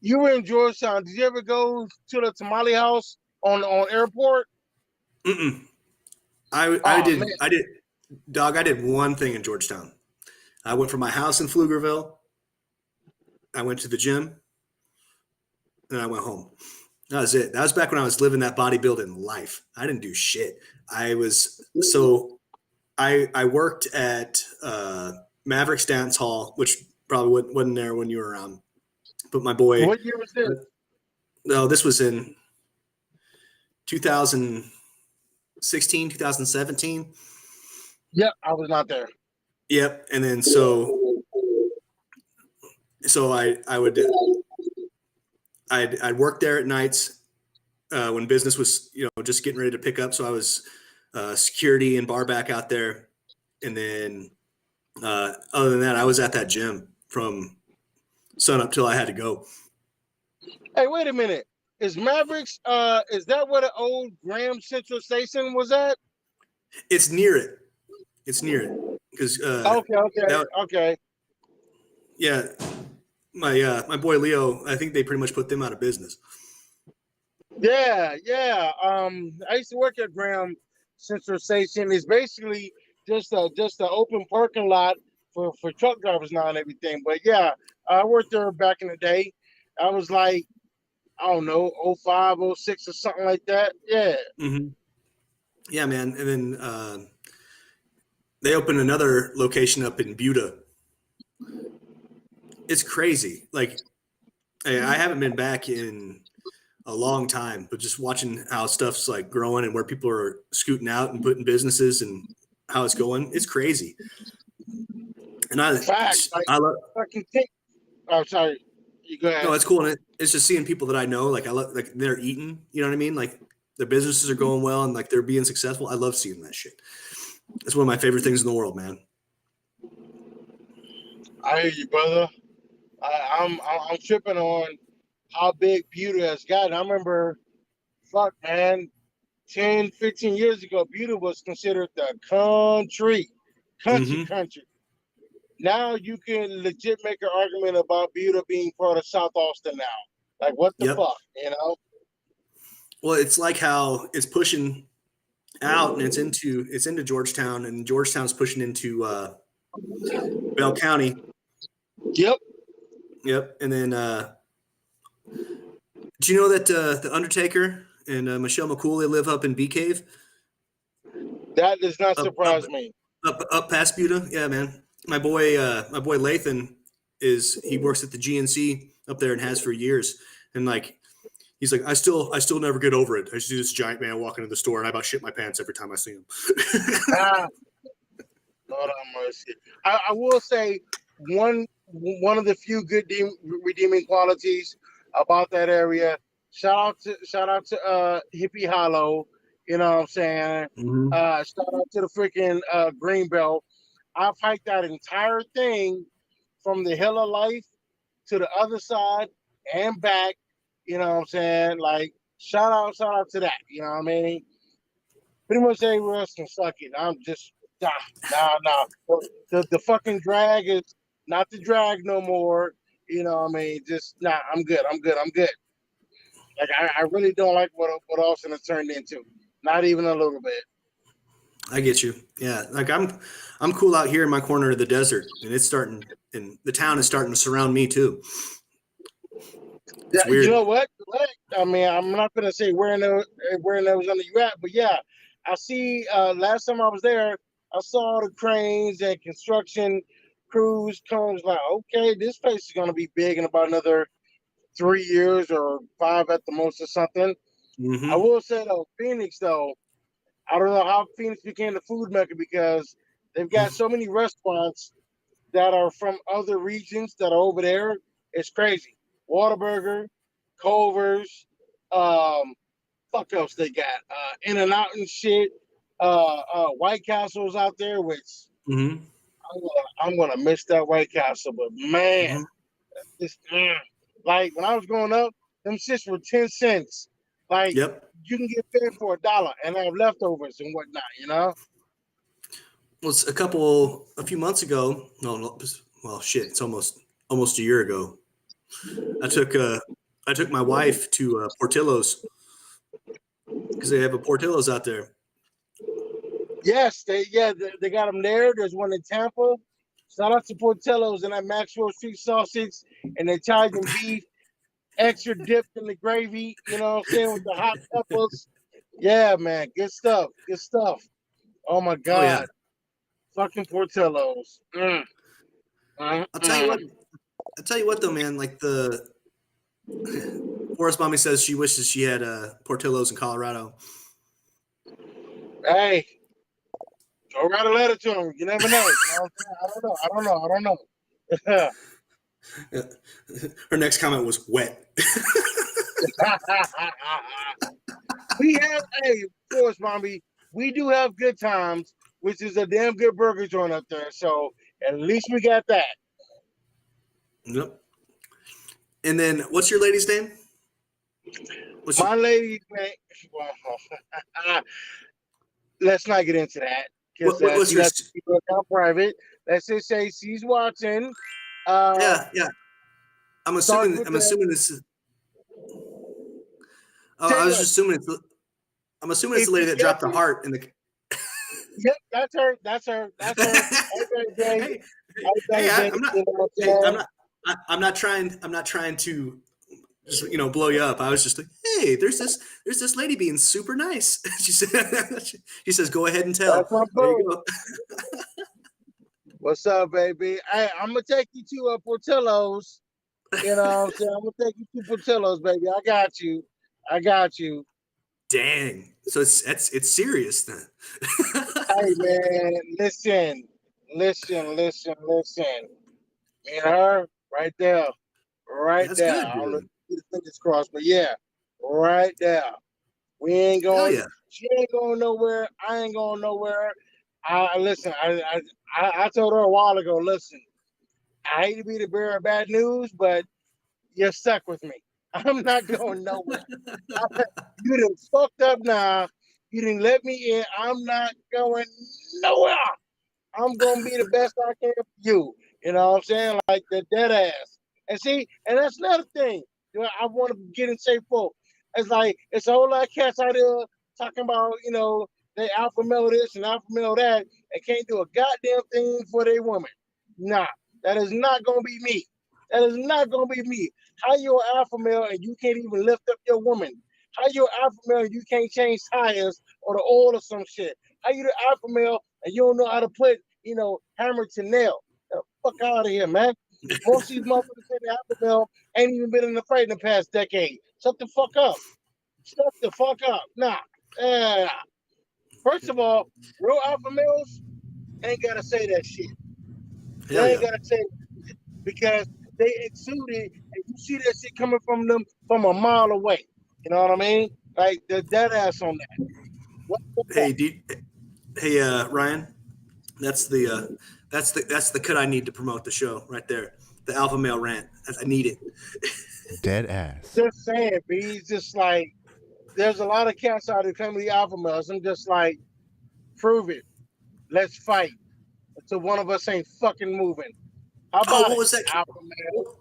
You were in Georgetown. Did you ever go to the Tamale House on airport? I did. Man. I did. Dog, I did one thing in Georgetown. I went from my house in Pflugerville. I went to the gym, and I went home. That was it. That was back when I was living that bodybuilding life. I didn't do shit. I worked at Mavericks Dance Hall, which probably wasn't there when you were around. But my boy, What year was this? no, this was in 2016, 2017. Yep, I was not there. Yep. And then so I'd work there at nights when business was, just getting ready to pick up. So I was security and bar back out there. And then other than that, I was at that gym from sun up till I had to go. Hey, wait a minute. Is Mavericks, is that where the old Graham Central Station was at? It's near it. Because Okay. yeah, my boy Leo, I think they pretty much put them out of business. Yeah. I used to work at Graham Central Station. It's basically just an open parking lot for truck drivers now and everything. But yeah, I worked there back in the day. I was like, I don't know, 05, 06 or something like that. Yeah. Mm-hmm. Yeah, man. And then they opened another location up in Buda. It's crazy. Like, I haven't been back in a long time, but just watching how stuff's like growing and where people are scooting out and putting businesses and how it's going, it's crazy. And I love. Fucking think. Oh, sorry. You go ahead. No, it's cool. And it's just seeing people that I know, like I love, like they're eating. You know what I mean? Like their businesses are going well and like they're being successful. I love seeing that shit. It's one of my favorite things in the world, man. I hear you, brother. I'm tripping on how big Buda has gotten. I remember, man, 10, 15 years ago, Buda was considered the country. Now you can legit make an argument about Buda being part of South Austin now. Like, what the fuck, Well, it's like how it's pushing out and it's into Georgetown, and Georgetown's pushing into Bell County. Yep. And then do you know that the Undertaker and Michelle McCool, they live up in Bee Cave? That does not surprise me. Up past Buda? Yeah, man. My boy Lathan he works at the GNC up there and has for years. And like he's like, I still never get over it. I see this giant man walking in the store and I about shit my pants every time I see him. Lord have mercy. I will say one of the few good redeeming qualities about that area. Shout out to Hippie Hollow. You know what I'm saying? Mm-hmm. Shout out to the freaking Greenbelt. I've hiked that entire thing from the Hill of Life to the other side and back. You know what I'm saying? Like, shout out to that. You know what I mean? Pretty much everywhere else can suck it. I'm just, nah. The fucking drag is not the drag no more. You know what I mean? Just, nah, I'm good. Like, I really don't like what Austin has turned into. Not even a little bit. I get you. Yeah. Like I'm cool out here in my corner of the desert, and the town is starting to surround me too. Yeah, you know what? I mean, I'm not gonna say where in Arizona you at, but yeah, I see. Last time I was there, I saw the cranes and construction crews come. Like, okay, this place is gonna be big in about another 3 years or 5 at the most or something. Mm-hmm. I will say though, Phoenix though, I don't know how Phoenix became the food mecca because they've got so many restaurants that are from other regions that are over there. It's crazy. Whataburger, Culver's, fuck else they got? In-N-Out and shit. White Castle's out there, which I'm gonna miss that White Castle, but man, it's like when I was growing up, them shits were 10 cents. Like, you can get fed for $1 and have leftovers and whatnot, you know? Well, it's a few months ago. Well, shit, it's almost a year ago. I took my wife to Portillo's because they have a Portillo's out there. Yes, they got them there. There's one in Tampa. Shout out to Portillo's and that Maxwell Street sausage and the Italian beef, extra dipped in the gravy. You know what I'm saying, with the hot peppers. Yeah, man, good stuff. Good stuff. Oh my Oh yeah. God, fucking Portillo's. I'll tell you what. I'll tell you what though, man. Like the Forrest Mommy says she wishes she had Portillo's in Colorado. Hey, go write a letter to him. You never know. You know what I'm saying? I don't know. Her next comment was wet. We have, hey, of course, Mommy, we do have good times, which is a damn good burger joint up there. So at least we got that. Yep. And then what's your lady's name? My lady's name. Let's not get into that because what's your private. Let's just say she's watching. Yeah. I'm assuming this is. I was just assuming it's. I'm assuming it's the lady that dropped the heart in the. Yep, that's her. That's her. I'm not trying to just blow you up. I was just like, hey, there's this lady being super nice. she says, go ahead and tell. That's my there you go. What's up, baby? Hey, I'm gonna take you to Portillo's. You know what I'm saying? I'm gonna take you to Portillo's, baby. I got you. Dang. So it's serious then. Hey man, listen. Me and her, right there. That's there. good, I'll dude. let you the fingers crossed, but yeah, right there. We ain't going. Yeah. She ain't going nowhere. I ain't going nowhere. Listen. I told her a while ago. Listen, I hate to be the bearer of bad news, but you're stuck with me. I'm not going nowhere. You done fucked up now. You didn't let me in. I'm not going nowhere. I'm gonna be the best I can for you. You know what I'm saying? Like the dead ass. And see, and that's another thing. I want to get in shape for. It's like it's a whole lot of cats out there talking about, they alpha male this and alpha male that, and can't do a goddamn thing for their woman. Nah, that is not gonna be me. That is not gonna be me. How you an alpha male and you can't even lift up your woman? How you an alpha male and you can't change tires or the oil or some shit? How you the alpha male and you don't know how to put, hammer to nail? Get the fuck out of here, man. Most of these motherfuckers say the alpha male ain't even been in the fight in the past decade. Shut the fuck up. Shut the fuck up. Nah. First of all, real alpha males ain't gotta say that shit. They ain't gotta say that shit because they exude it, and you see that shit coming from them from a mile away. You know what I mean? Like the dead ass on that. Hey, Ryan, that's the cut I need to promote the show right there. The alpha male rant. I need it. Dead ass. Just saying, B. He's just like, there's a lot of cats out there coming to the alpha males. I'm just like, prove it. Let's fight until one of us ain't fucking moving. How about what was that? alpha male?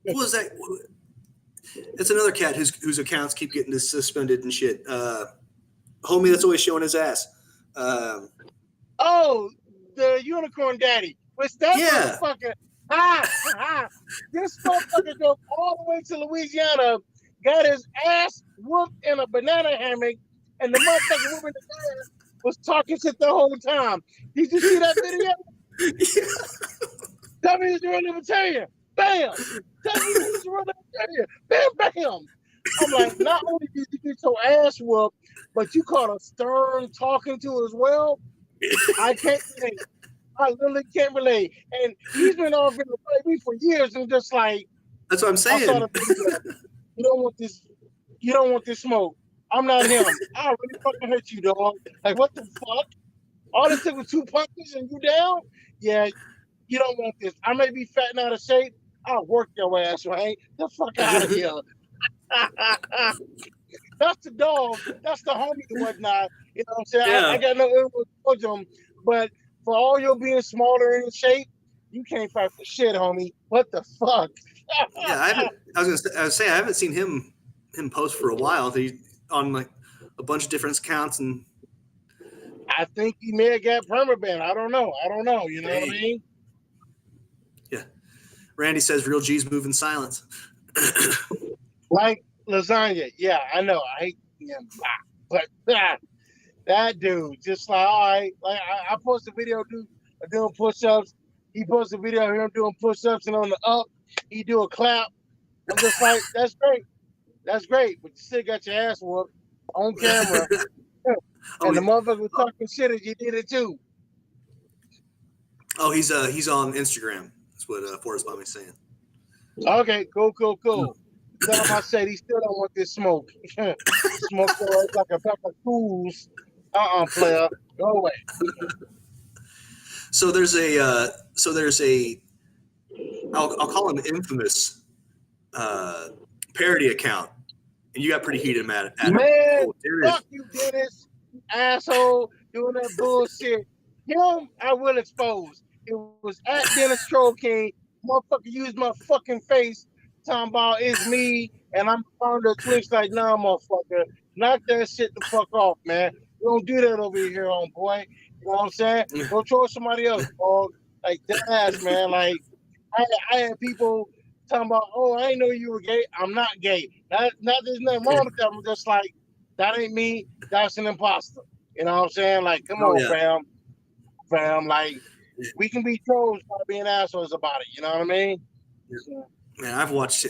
What was that? It's another cat whose accounts keep getting suspended and shit. Homie that's always showing his ass. Oh, the unicorn daddy. Which that motherfucker. This motherfucker go all the way to Louisiana, got his ass whooped in a banana hammock, and the motherfucker whooping his ass was talking shit the whole time. Did you see that video? Tell me he's a real libertarian. Bam! Tell me he's a real libertarian. Bam, bam! I'm like, not only did you get your ass whooped, but you caught a stern talking to as well. I can't relate. I literally can't relate. And he's been offering to play me for years, and just like, that's what I'm saying. You don't want this. You don't want this smoke. I'm not him. I really fucking hurt you, dog. Like, what the fuck? All it took was 2 punches and you down? Yeah, you don't want this. I may be fat and out of shape. I'll work your ass, right? The fuck out of here. That's the dog. That's the homie and whatnot. You know what I'm saying? Yeah. I got no ill towards him, but for all your being smaller in shape, you can't fight for shit, homie. What the fuck? Yeah, I was saying I haven't seen him post for a while. He's on like a bunch of different accounts, and I think he may have got permabanned. I don't know. You know what I mean? Yeah. Randy says real G's move in silence. Like lasagna. Yeah, I know. I hate him. But that dude, just like, all right. Like, I post a video doing push-ups. He posts a video of him doing push-ups, and on the up, he do a clap. I'm just like, that's great. That's great. But you still got your ass whooped on camera. And the motherfucker was talking shit as you did it too. Oh, he's on Instagram. That's what Forrest Bummy is saying. Okay, cool. Tell him I said he still don't want this smoke. Smoke like a pack of fools. Player, go away. So there's a I'll call him infamous parody account, and you got pretty heated at it. Man, fuck you, Dennis, asshole, doing that bullshit. Him, I will expose. It was at Dennis Troll King. Motherfucker used my fucking face, talking about it's me, and I'm on the Twitch like, nah, motherfucker, knock that shit the fuck off, man. We don't do that over here, homeboy. You know what I'm saying? Go troll somebody else, dog. Like that ass, man. Like I had people talking about, oh, I didn't know you were gay. I'm not gay. Not there's nothing wrong with that. I'm just like, that ain't me. That's an imposter. You know what I'm saying? Like, come on, fam. Like, we can be trolls by being assholes about it. You know what I mean? Man, I've watched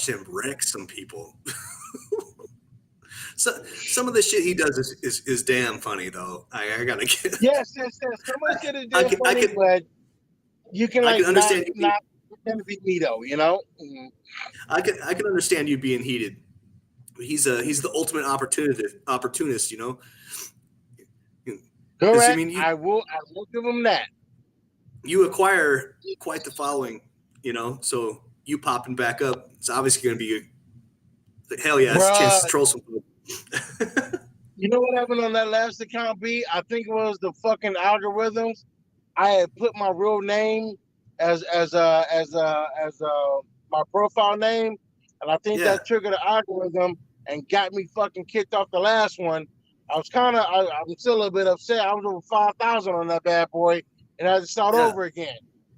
him wreck some people. So some of the shit he does is damn funny though. I gotta get. Yes. Some of the shit is damn funny, but you can like understand not pretend to be me though. You know? Mm-hmm. I can understand you being heated. He's the ultimate opportunist. You know. Correct. I mean, I will give him that. You acquire quite the following, you know. So you popping back up, it's obviously going to be hell yeah, it's a chance to troll some people. You know what happened on that last account, B? I think it was the fucking algorithms. I had put my real name as my profile name, and I think that triggered the algorithm and got me fucking kicked off the last one. I'm still a little bit upset. I was over 5,000 on that bad boy, and I had to start over again.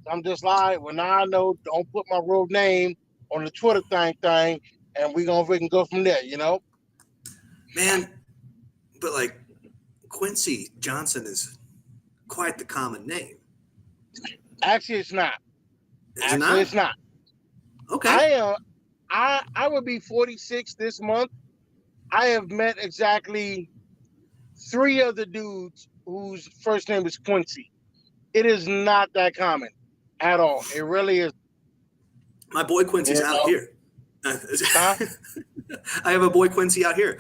I'm just like, well, now I know, don't put my real name on the Twitter thing, and we can go from there, you know? Man, but like Quincy Johnson is quite the common name. Actually, it's not. It's not. Okay. I would be 46 this month. I have met exactly 3 other dudes whose first name is Quincy. It is not that common at all. It really is. My boy Quincy's out here. Huh? I have a boy Quincy out here.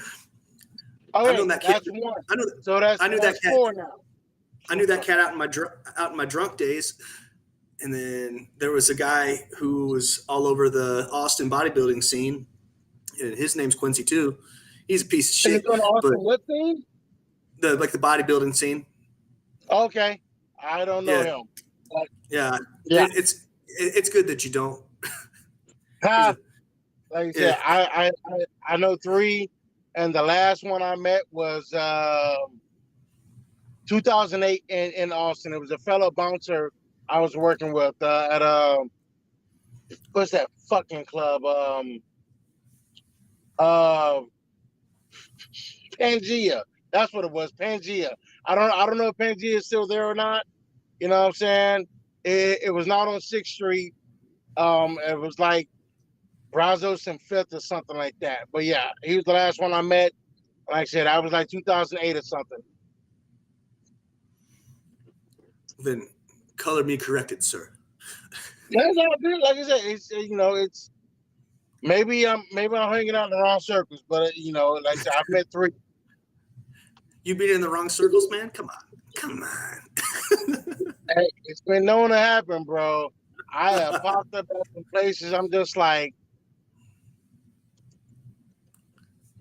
Okay, I know that cat. That's 1. I knew that cat. 4 now. I knew that cat out in my drunk days. And then there was a guy who was all over the Austin bodybuilding scene, and his name's Quincy too. He's a piece of shit. What scene? The bodybuilding scene. Okay, I don't know him. But It's good that you don't. Like I said, I know 3, and the last one I met was 2008 in Austin. It was a fellow bouncer I was working with at what's that fucking club? Pangea. That's what it was, Pangea. I don't know if Pangea is still there or not. You know what I'm saying? It was not on 6th Street. It was like Brazos and 5th or something like that. But yeah, he was the last one I met. Like I said, I was like 2008 or something. Then color me corrected, sir. That's all good. Like I said, it's maybe I'm hanging out in the wrong circles, but like I said, I've met 3. You been in the wrong circles, man? Come on. Hey, it's been known to happen, bro. I have popped up at some places. I'm just like,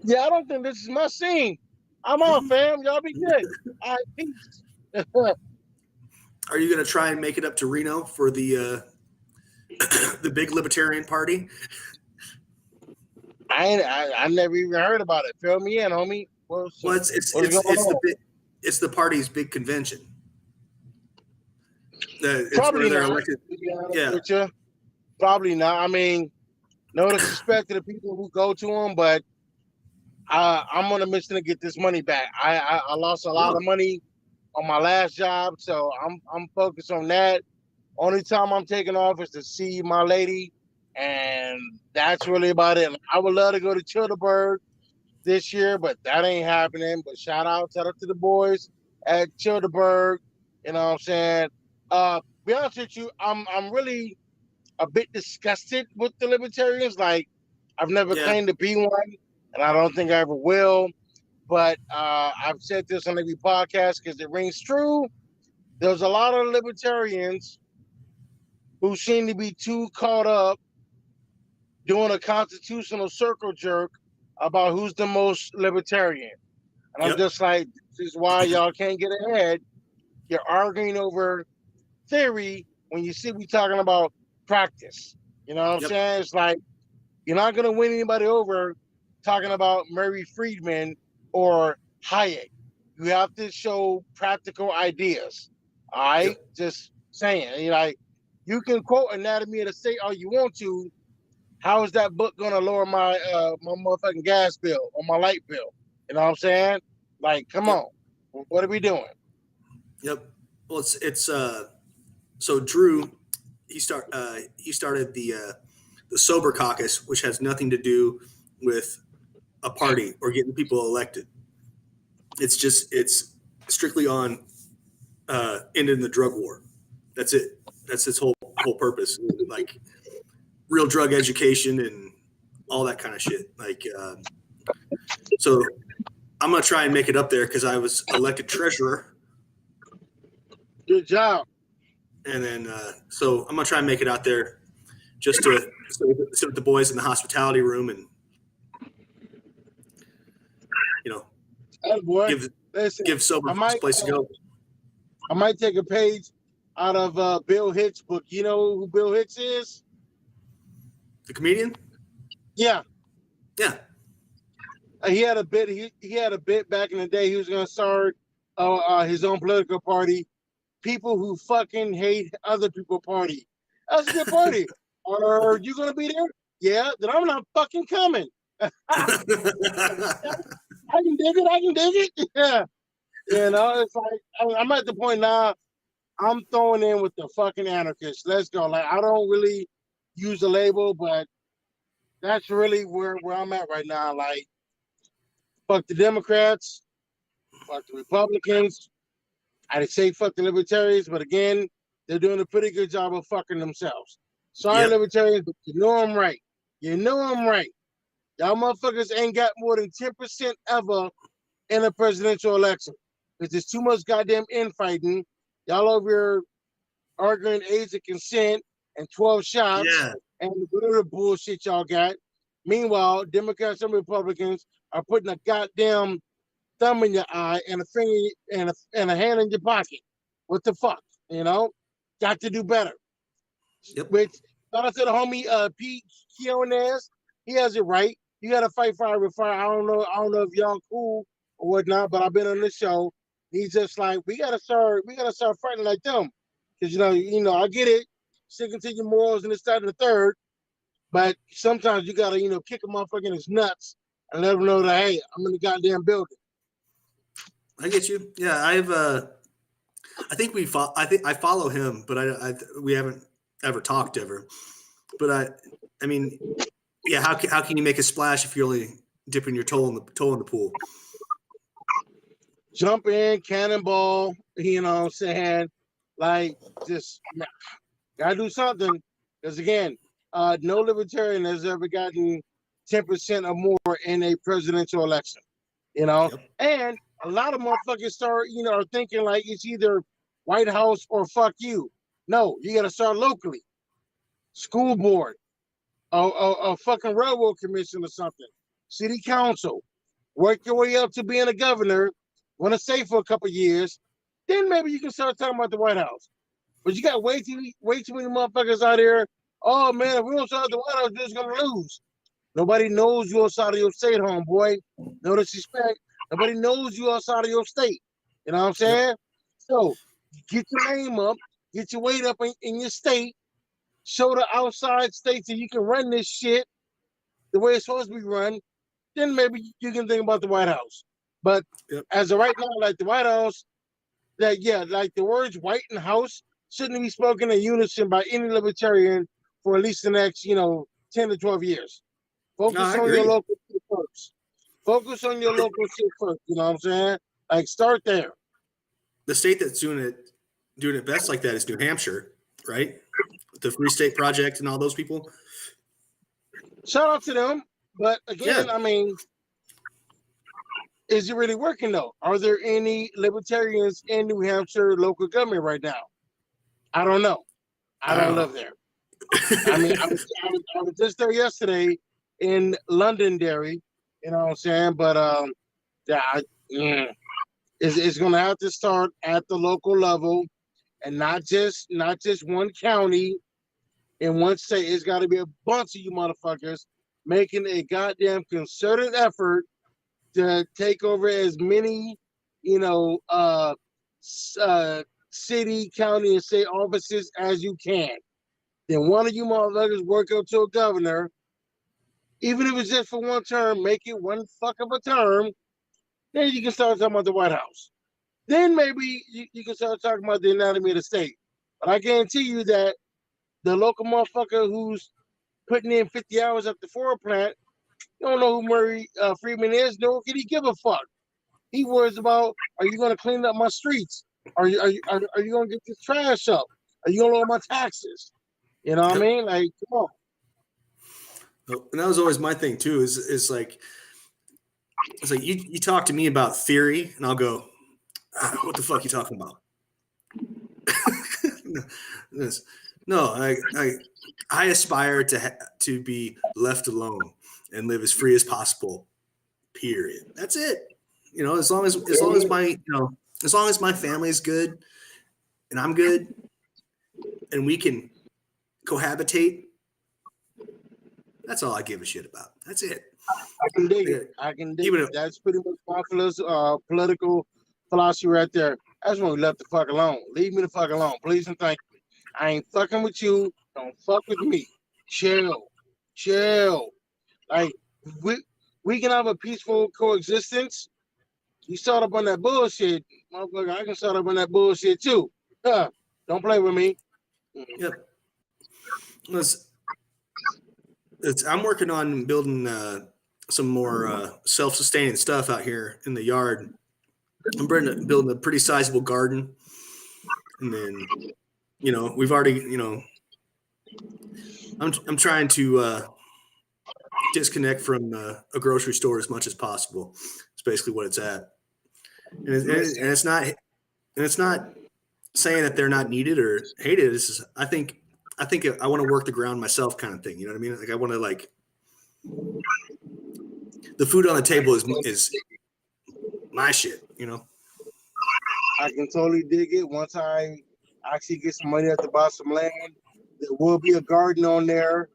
yeah, I don't think this is my scene. I'm on, fam. Y'all be good. All right, peace. Are you gonna try and make it up to Reno for the the big libertarian party? I never even heard about it. Fill me in, homie. It's the It's the party's big convention. It's Probably where they're not. elected. To be honest Yeah. with you. Probably not. I mean, no disrespect to the people who go to them, but I'm on a mission to get this money back. I lost a lot of money on my last job, so I'm focused on that. Only time I'm taking off is to see my lady, and that's really about it. I would love to go to Childeberg this year, but that ain't happening. But shout out to the boys at Childeberg. You know what I'm saying? Be honest with you, I'm really a bit disgusted with the libertarians. Like, I've never claimed to be one, and I don't think I ever will. But I've said this on every podcast because it rings true. There's a lot of libertarians who seem to be too caught up doing a constitutional circle jerk about who's the most libertarian. And I'm just like, this is why y'all can't get ahead. You're arguing over theory when you see we talking about practice. You know what I'm saying? It's like, you're not going to win anybody over talking about Murray Friedman or Hayek. You have to show practical ideas. All right? Just saying. You like, you can quote Anatomy of the State all you want to. How is that book going to lower my my motherfucking gas bill or my light bill? You know what I'm saying? Like, come on. What are we doing? Yep. Well, it's so Drew, he started the Sober Caucus, which has nothing to do with a party or getting people elected. It's strictly on ending the drug war. That's it. That's its whole purpose. Like real drug education and all that kind of shit. Like, so I'm gonna try and make it up there because I was elected treasurer. Good job. And then, so I'm gonna try and make it out there just to sit with the boys in the hospitality room and, you know, give sober a place to go. I might take a page out of Bill Hicks' book. You know who Bill Hicks is? The comedian? Yeah. Yeah. He had a bit. He had a bit back in the day. He was going to start his own political party. People who fucking hate other people's party. That's a good party. Are you going to be there? Yeah. Then I'm not fucking coming. I can dig it. Yeah. You know, it's like I'm at the point now. I'm throwing in with the fucking anarchists. Let's go. Like, I don't really use the label, but that's really where I'm at right now. Like, fuck the Democrats, fuck the Republicans. I'd say fuck the Libertarians, but again, they're doing a pretty good job of fucking themselves. Sorry, Libertarians, but you know I'm right. You know I'm right. Y'all motherfuckers ain't got more than 10% ever in a presidential election. Because there's too much goddamn infighting. Y'all over here arguing age of consent and 12 shots and whatever bullshit y'all got. Meanwhile, Democrats and Republicans are putting a goddamn thumb in your eye and a finger and a hand in your pocket. What the fuck? You know? Got to do better. Yep. Which, shout out to the homie Pete Quinones. He has it right. You gotta fight fire with fire. I don't know if y'all cool or whatnot, but I've been on this show. He's just like, we gotta start fighting like them. Because you know, I get it, sticking to your morals and this, that, and the third. But sometimes you gotta, kick a motherfucker in his nuts and let him know that, hey, I'm in the goddamn building. I get you. Yeah, I think I follow him, but we haven't ever talked ever. But I mean, yeah, how can you make a splash if you're only dipping your toe in the pool? Jump in, cannonball, you know what I'm saying? Like, just gotta do something. Because again, no libertarian has ever gotten 10% or more in a presidential election. You know? Yep. And a lot of motherfuckers are thinking like it's either White House or fuck you. No, you gotta start locally. School board, a fucking railroad commission or something. City council. Work your way up to being a governor. Want to stay for a couple years, then maybe you can start talking about the White House. But you got way too many motherfuckers out here. Oh man, if we don't start the White House, we're just gonna lose. Nobody knows you outside of your state, homeboy. No disrespect. Nobody knows you outside of your state. You know what I'm saying? So get your name up, get your weight up in your state, show the outside states that you can run this shit the way it's supposed to be run. Then maybe you can think about the White House. But as of right now, like the White House, like the words "white" and "house" shouldn't be spoken in unison by any libertarian for at least the next, 10 to 12 years. Focus on your local shit first. Focus on your local shit first. You know what I'm saying? Like, start there. The state that's doing it best like that is New Hampshire, right? The Free State Project and all those people. Shout out to them. But again, I mean, is it really working though? Are there any libertarians in New Hampshire local government right now? I don't know. I don't live there. I mean, I was just there yesterday in Londonderry. You know what I'm saying? But it's going to have to start at the local level, and not just one county in one state. It's got to be a bunch of you motherfuckers making a goddamn concerted effort to take over as many, city, county, and state offices as you can. Then one of you motherfuckers work up to a governor, even if it's just for one term, make it one fuck of a term. Then you can start talking about the White House. Then maybe you can start talking about the anatomy of the state. But I guarantee you that the local motherfucker who's putting in 50 hours at the Ford plant, you don't know who Murray Freeman is, nor can he give a fuck. He worries about, are you going to clean up my streets? Are you going to get this trash up? Are you going to lower my taxes? You know what I mean? Like, come on. And that was always my thing too. Is like, it's like you talk to me about theory, and I'll go, "What the fuck you talking about?" No, I aspire to be left alone and live as free as possible. Period. That's it. As long as my family is good, and I'm good, and we can cohabitate. That's all I give a shit about. That's it. I can dig it. That's pretty much my political philosophy right there. That's when we left the fuck alone. Leave me the fuck alone, please and thank you. I ain't fucking with you. Don't fuck with me. Chill. Like, we can have a peaceful coexistence. You start up on that bullshit, motherfucker. I can start up on that bullshit too. Don't play with me. Yep. I'm working on building some more self-sustaining stuff out here in the yard. I'm building a pretty sizable garden, and then we've already I'm trying to disconnect from a grocery store as much as possible. It's basically what it's at, and it's not saying that they're not needed or hated. I think I want to work the ground myself, kind of thing. You know what I mean? Like, I want to, the food on the table is my shit. I can totally dig it. Once I actually get some money to buy some land, there will be a garden on there.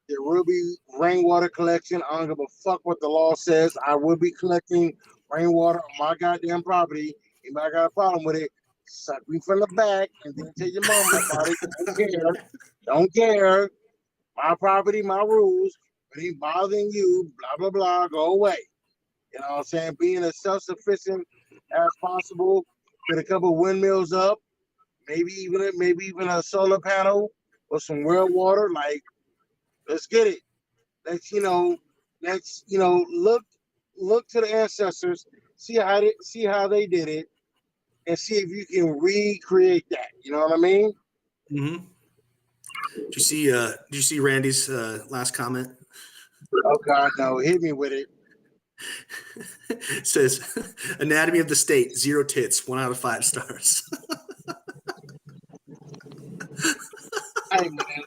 There will be rainwater collection. I don't give a fuck what the law says. I will be collecting rainwater on my goddamn property. Anybody got a problem with it, suck me from the back and then tell your mama about it. Don't care. My property, my rules. It ain't bothering you. Blah, blah, blah. Go away. You know what I'm saying? Being as self-sufficient as possible. Get a couple windmills up. Maybe even a solar panel or some well water. Like, let's get it. Let's look to the ancestors, see how they did it, and see if you can recreate that. You know what I mean? Mm-hmm. Did you see Randy's last comment? Oh God, no! Hit me with it. It says, "Anatomy of the State, 0 tits, 1 out of 5 stars." Hey man,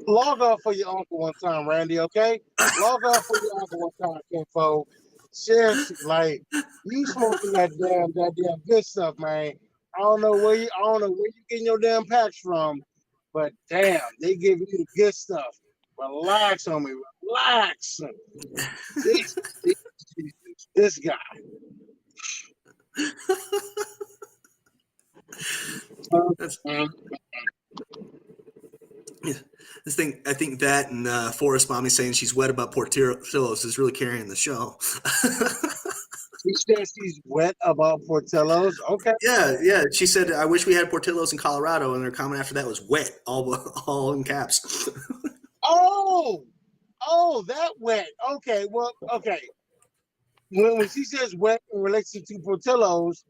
log off for your uncle one time, Randy. Okay, log off for your uncle one time, Kinfo. Seriously, like, you smoking that damn good stuff, man. I don't know where you getting your damn packs from, but damn, they give you the good stuff. Relax on me, relax. This guy. That's this thing. I think that and Forrest Mommy saying she's wet about Portillo's is really carrying the show. She says she's wet about Portillo's. Okay. Yeah. She said, "I wish we had Portillo's in Colorado," and their comment after that was "wet," all in caps. Oh, that wet. Okay, well, okay. When she says wet in relation to Portillo's,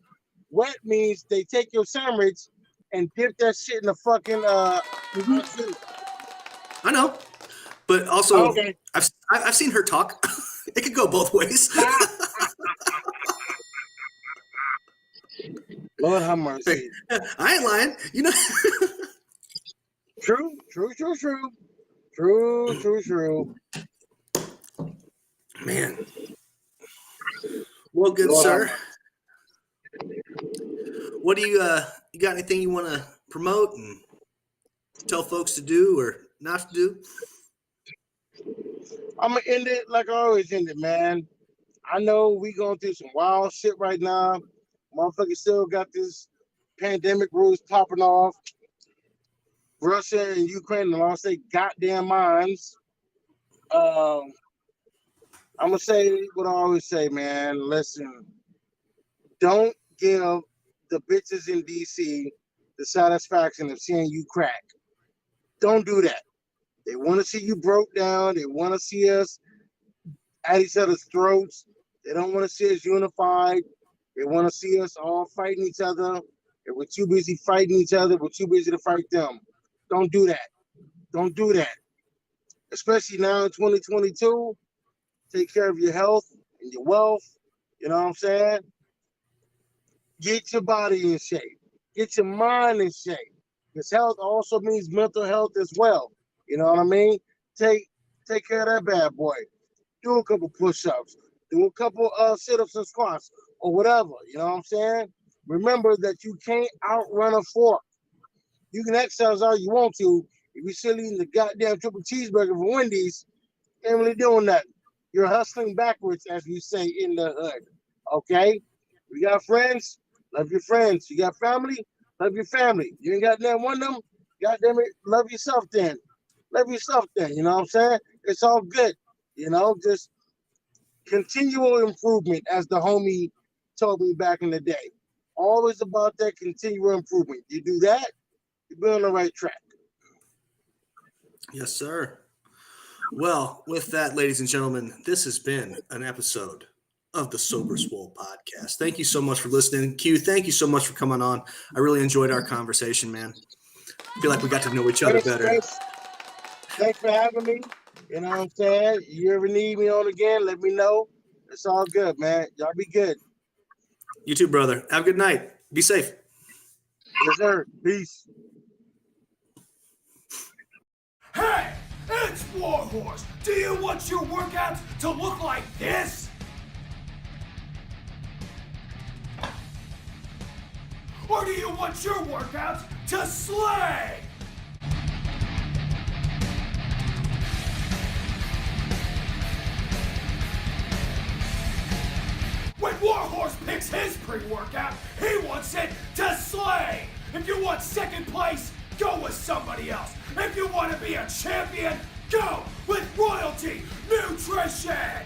wet means they take your sandwich and dip that shit in the fucking I know, but also Okay. I've seen her talk. It could go both ways. Lord have mercy. I ain't lying. You know. True. Man. Well, good Lord sir. have What do you got anything you want to promote and tell folks to do or not to do? I'm gonna end it like I always end it, man. I know we going through some wild shit right now. Motherfuckers still got this pandemic rules popping off. Russia and Ukraine lost their goddamn minds. I'm gonna say what I always say, man. Listen, don't give the bitches in DC the satisfaction of seeing you crack. Don't do that. They want to see you broke down. They want to see us at each other's throats. They don't want to see us unified. They want to see us all fighting each other. If we're too busy fighting each other, we're too busy to fight them. Don't do that. Don't do that. Especially now in 2022. Take care of your health and your wealth. You know what I'm saying? Get your body in shape. Get your mind in shape. Because health also means mental health as well. You know what I mean? Take care of that bad boy. Do a couple push-ups. Do a couple sit-ups and squats or whatever. You know what I'm saying? Remember that you can't outrun a fork. You can exercise all you want to. If you're still eating the goddamn triple cheeseburger from Wendy's, ain't really doing nothing. You're hustling backwards, as we say in the hood. Okay? You got friends? Love your friends. You got family? Love your family. You ain't got nothing one of them? Goddamn it, love yourself then. Love yourself then. You know what I'm saying? It's all good. You know, just continual improvement, as the homie told me back in the day. Always about that continual improvement. You do that, you'll be on the right track. Yes, sir. Well, with that, ladies and gentlemen, this has been an episode of the Sober Swole podcast. Thank you so much for listening. Q, thank you so much for coming on. I really enjoyed our conversation, man. I feel like we got to know each other better. Thanks for having me. You know what I'm saying? You ever need me on again, let me know. It's all good, man. Y'all be good. You too, brother. Have a good night. Be safe. Yes, sir. Peace. Hey, it's Warhorse. Do you want your workouts to look like this? Or do you want your workouts to slay? When Warhorse picks his pre-workout, he wants it to slay. If you want second place, go with somebody else. If you want to be a champion, go with Royalty Nutrition.